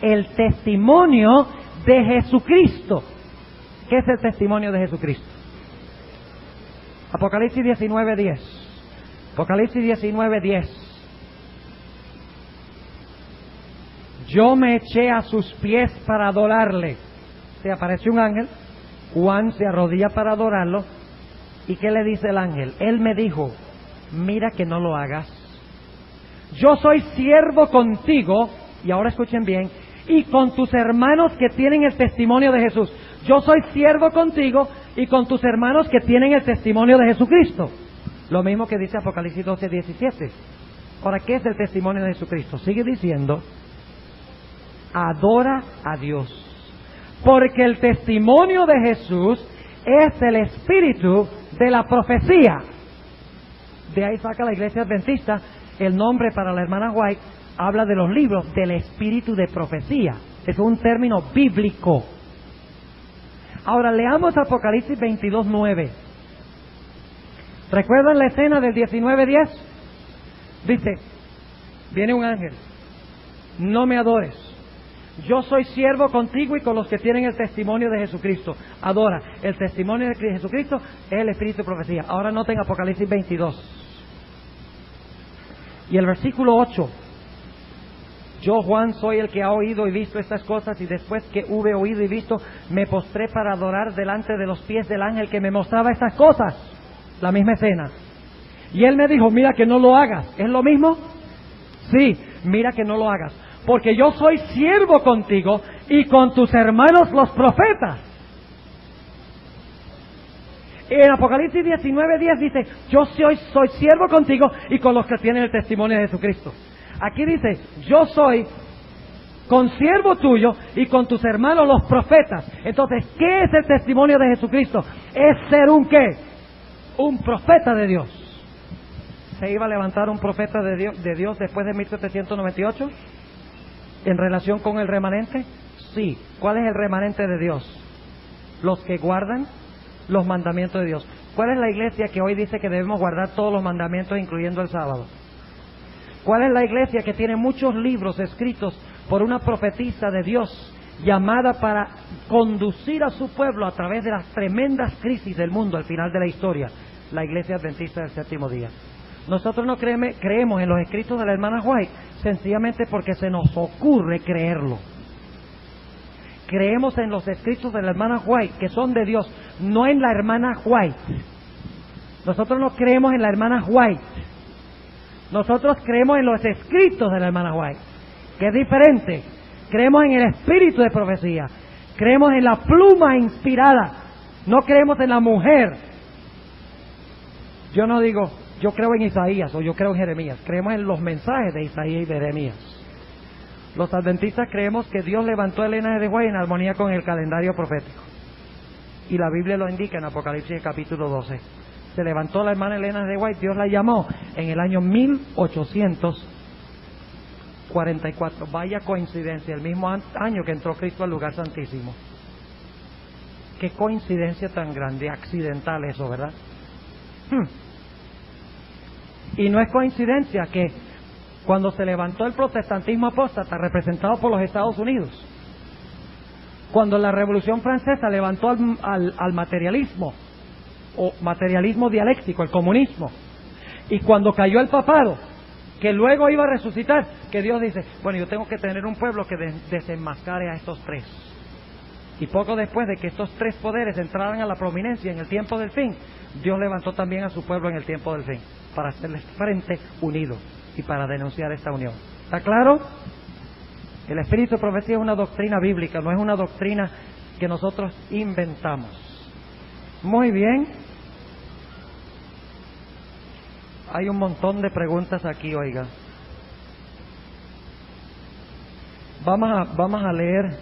El testimonio de Jesucristo. ¿Qué es el testimonio de Jesucristo? Apocalipsis 19:10. Apocalipsis 19:10. Yo me eché a sus pies para adorarle. Se aparece un ángel, Juan se arrodilla para adorarlo. ¿Y qué le dice el ángel? Él me dijo, mira que no lo hagas. Yo soy siervo contigo, y ahora escuchen bien, y con tus hermanos que tienen el testimonio de Jesús. Yo soy siervo contigo y con tus hermanos que tienen el testimonio de Jesucristo. Lo mismo que dice Apocalipsis 12:17. Ahora, ¿qué es el testimonio de Jesucristo? Sigue diciendo, adora a Dios, porque el testimonio de Jesús es el espíritu de la profecía. De ahí saca la iglesia adventista el nombre para la hermana White, habla de los libros del espíritu de profecía. Es un término bíblico. Ahora leamos Apocalipsis 22:9. ¿Recuerdan la escena del 19:10? Dice, viene un ángel, no me adores. Yo soy siervo contigo y con los que tienen el testimonio de Jesucristo. Adora. El testimonio de Jesucristo es el espíritu de profecía. Ahora noten Apocalipsis 22. Y el versículo 8. Yo, Juan, soy el que ha oído y visto estas cosas, y después que hube oído y visto, me postré para adorar delante de los pies del ángel que me mostraba estas cosas. La misma escena. Y él me dijo, mira que no lo hagas. ¿Es lo mismo? Sí, mira que no lo hagas. Porque yo soy siervo contigo y con tus hermanos los profetas. En Apocalipsis 19:10 dice, yo soy siervo contigo y con los que tienen el testimonio de Jesucristo. Aquí dice, yo soy consiervo tuyo y con tus hermanos los profetas. Entonces, ¿qué es el testimonio de Jesucristo? Es ser un ¿qué? Un profeta de Dios. ¿Se iba a levantar un profeta de Dios después de 1798? ¿En relación con el remanente? Sí. ¿Cuál es el remanente de Dios? Los que guardan los mandamientos de Dios. ¿Cuál es la iglesia que hoy dice que debemos guardar todos los mandamientos, incluyendo el sábado? ¿Cuál es la iglesia que tiene muchos libros escritos por una profetisa de Dios llamada para conducir a su pueblo a través de las tremendas crisis del mundo al final de la historia, la Iglesia Adventista del Séptimo Día. Nosotros no creemos en los escritos de la hermana White sencillamente porque se nos ocurre creerlo. Creemos en los escritos de la hermana White, que son de Dios, no en la hermana White. Nosotros no creemos en la hermana White. Nosotros creemos en los escritos de la hermana White, que es diferente. Creemos en el espíritu de profecía. Creemos en la pluma inspirada. No creemos en la mujer. Yo no digo, yo creo en Isaías o yo creo en Jeremías. Creemos en los mensajes de Isaías y de Jeremías. Los adventistas creemos que Dios levantó el linaje de White en armonía con el calendario profético. Y la Biblia lo indica en Apocalipsis capítulo 12. Se levantó la hermana Elena de White, Dios la llamó en el año 1844. Vaya coincidencia, el mismo año que entró Cristo al lugar santísimo. Qué coincidencia tan grande, accidental eso, ¿verdad? Y no es coincidencia que cuando se levantó el protestantismo apóstata, representado por los Estados Unidos, cuando la Revolución Francesa levantó al materialismo, o materialismo dialéctico, el comunismo, y cuando cayó el papado, que luego iba a resucitar, que Dios dice, bueno, yo tengo que tener un pueblo que desenmascare a estos tres. Y poco después de que estos tres poderes entraran a la prominencia en el tiempo del fin, Dios levantó también a su pueblo en el tiempo del fin, para hacerles frente unido y para denunciar esta unión. ¿Está claro? El espíritu de profecía es una doctrina bíblica, no es una doctrina que nosotros inventamos. Muy bien. Hay un montón de preguntas aquí, oiga. Vamos a leer.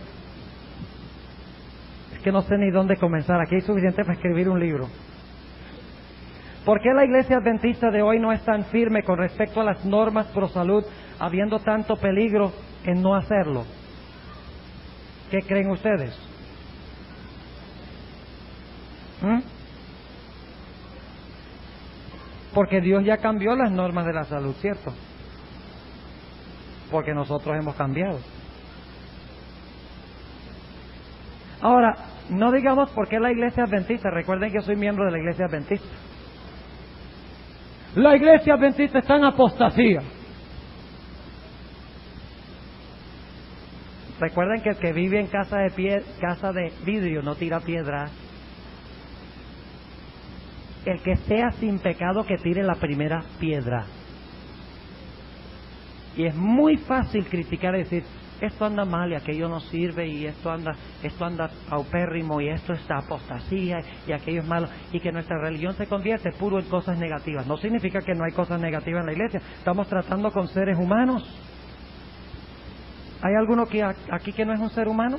Es que no sé ni dónde comenzar. Aquí hay suficiente para escribir un libro. ¿Por qué la iglesia adventista de hoy no es tan firme con respecto a las normas pro salud, habiendo tanto peligro en no hacerlo? ¿Qué creen ustedes? Porque Dios ya cambió las normas de la salud, ¿cierto? Porque nosotros hemos cambiado. Ahora, no digamos por qué la iglesia adventista. Recuerden que yo soy miembro de la iglesia adventista. La iglesia adventista está en apostasía. Recuerden que el que vive en casa de vidrio no tira piedras. El que sea sin pecado que tire la primera piedra. Y es muy fácil criticar y decir, esto anda mal y aquello no sirve y esto anda paupérrimo y esto está apostasía y aquello es malo, y que nuestra religión se convierte puro en cosas negativas. No significa que no hay cosas negativas en la iglesia. Estamos tratando con seres humanos. ¿Hay alguno aquí que no es un ser humano?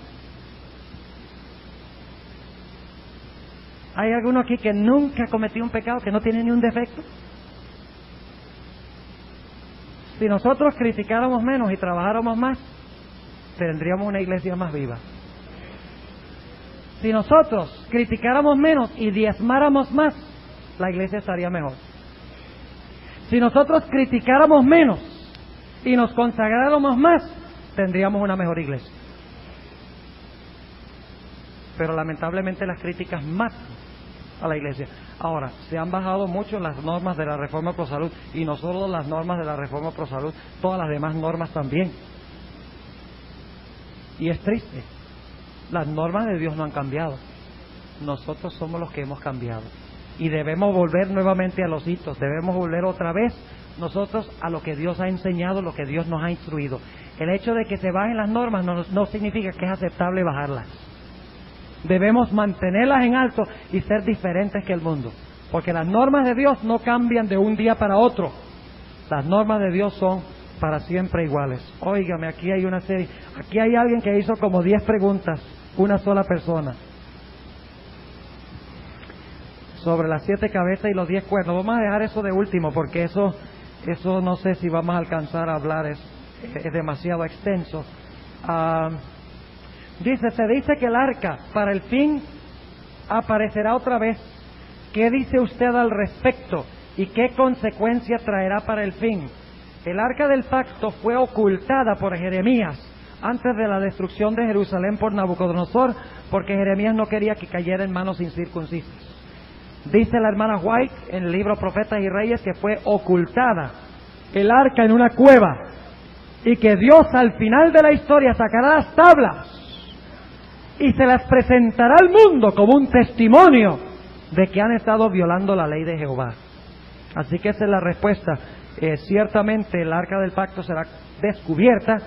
¿Hay alguno aquí que nunca cometió un pecado, que no tiene ni un defecto? Si nosotros criticáramos menos y trabajáramos más, tendríamos una iglesia más viva. Si nosotros criticáramos menos y diezmáramos más, la iglesia estaría mejor. Si nosotros criticáramos menos y nos consagráramos más, tendríamos una mejor iglesia. Pero lamentablemente las críticas matan a la iglesia. Ahora, se han bajado mucho las normas de la Reforma Pro Salud, y no solo las normas de la Reforma Pro Salud, todas las demás normas también. Y es triste, las normas de Dios no han cambiado. Nosotros somos los que hemos cambiado. Y debemos volver nuevamente a los hitos, debemos volver otra vez nosotros a lo que Dios ha enseñado, lo que Dios nos ha instruido. El hecho de que se bajen las normas no significa que es aceptable bajarlas. Debemos mantenerlas en alto y ser diferentes que el mundo, porque las normas de Dios no cambian de un día para otro. Las normas de Dios son para siempre iguales. Óigame, aquí hay una serie, aquí hay alguien que hizo como 10 preguntas, una sola persona, sobre las 7 cabezas y los 10 cuernos. Vamos a dejar eso de último, porque eso no sé si vamos a alcanzar a hablar, es demasiado extenso. Se dice que el arca para el fin aparecerá otra vez. ¿Qué dice usted al respecto? ¿Y qué consecuencia traerá para el fin? El arca del pacto fue ocultada por Jeremías antes de la destrucción de Jerusalén por Nabucodonosor, porque Jeremías no quería que cayera en manos incircuncisas. Dice la hermana White en el libro Profetas y Reyes que fue ocultada el arca en una cueva y que Dios al final de la historia sacará las tablas y se las presentará al mundo como un testimonio de que han estado violando la ley de Jehová. Así que esa es la respuesta. Ciertamente el arca del pacto será descubierta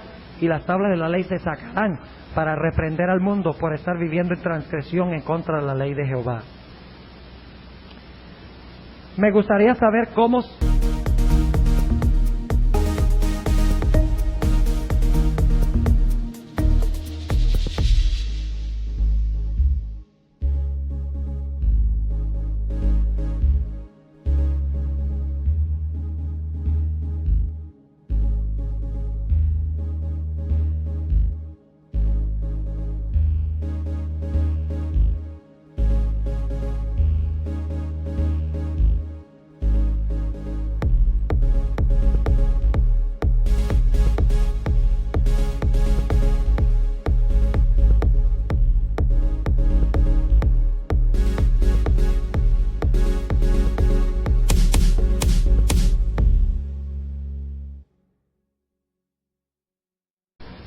y las tablas de la ley se sacarán para reprender al mundo por estar viviendo en transgresión en contra de la ley de Jehová. Me gustaría saber cómo...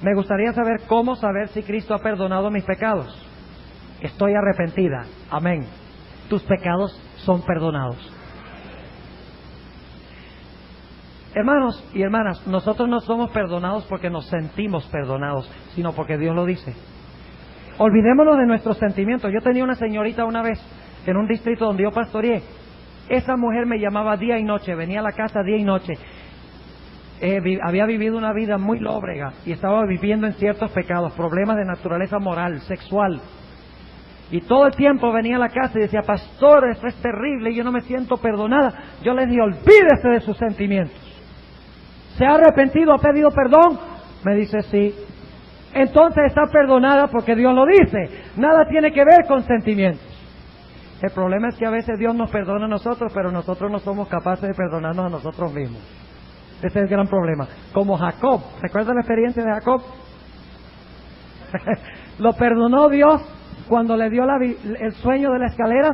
Me gustaría saber cómo saber si Cristo ha perdonado mis pecados. Estoy arrepentida. Amén. Tus pecados son perdonados. Hermanos y hermanas, nosotros no somos perdonados porque nos sentimos perdonados, sino porque Dios lo dice. Olvidémonos de nuestros sentimientos. Yo tenía una señorita una vez en un distrito donde yo pastoreé. Esa mujer me llamaba día y noche, venía a la casa día y noche. Había vivido una vida muy lóbrega y estaba viviendo en ciertos pecados, problemas de naturaleza moral, sexual. Y todo el tiempo venía a la casa y decía, pastor, esto es terrible y yo no me siento perdonada. Yo le dije, olvídese de sus sentimientos. ¿Se ha arrepentido, ha pedido perdón? Me dice, sí. Entonces está perdonada porque Dios lo dice. Nada tiene que ver con sentimientos. El problema es que a veces Dios nos perdona a nosotros, pero nosotros no somos capaces de perdonarnos a nosotros mismos. Ese es el gran problema. Como Jacob, ¿recuerda la experiencia de Jacob? Lo perdonó Dios cuando le dio el sueño de la escalera.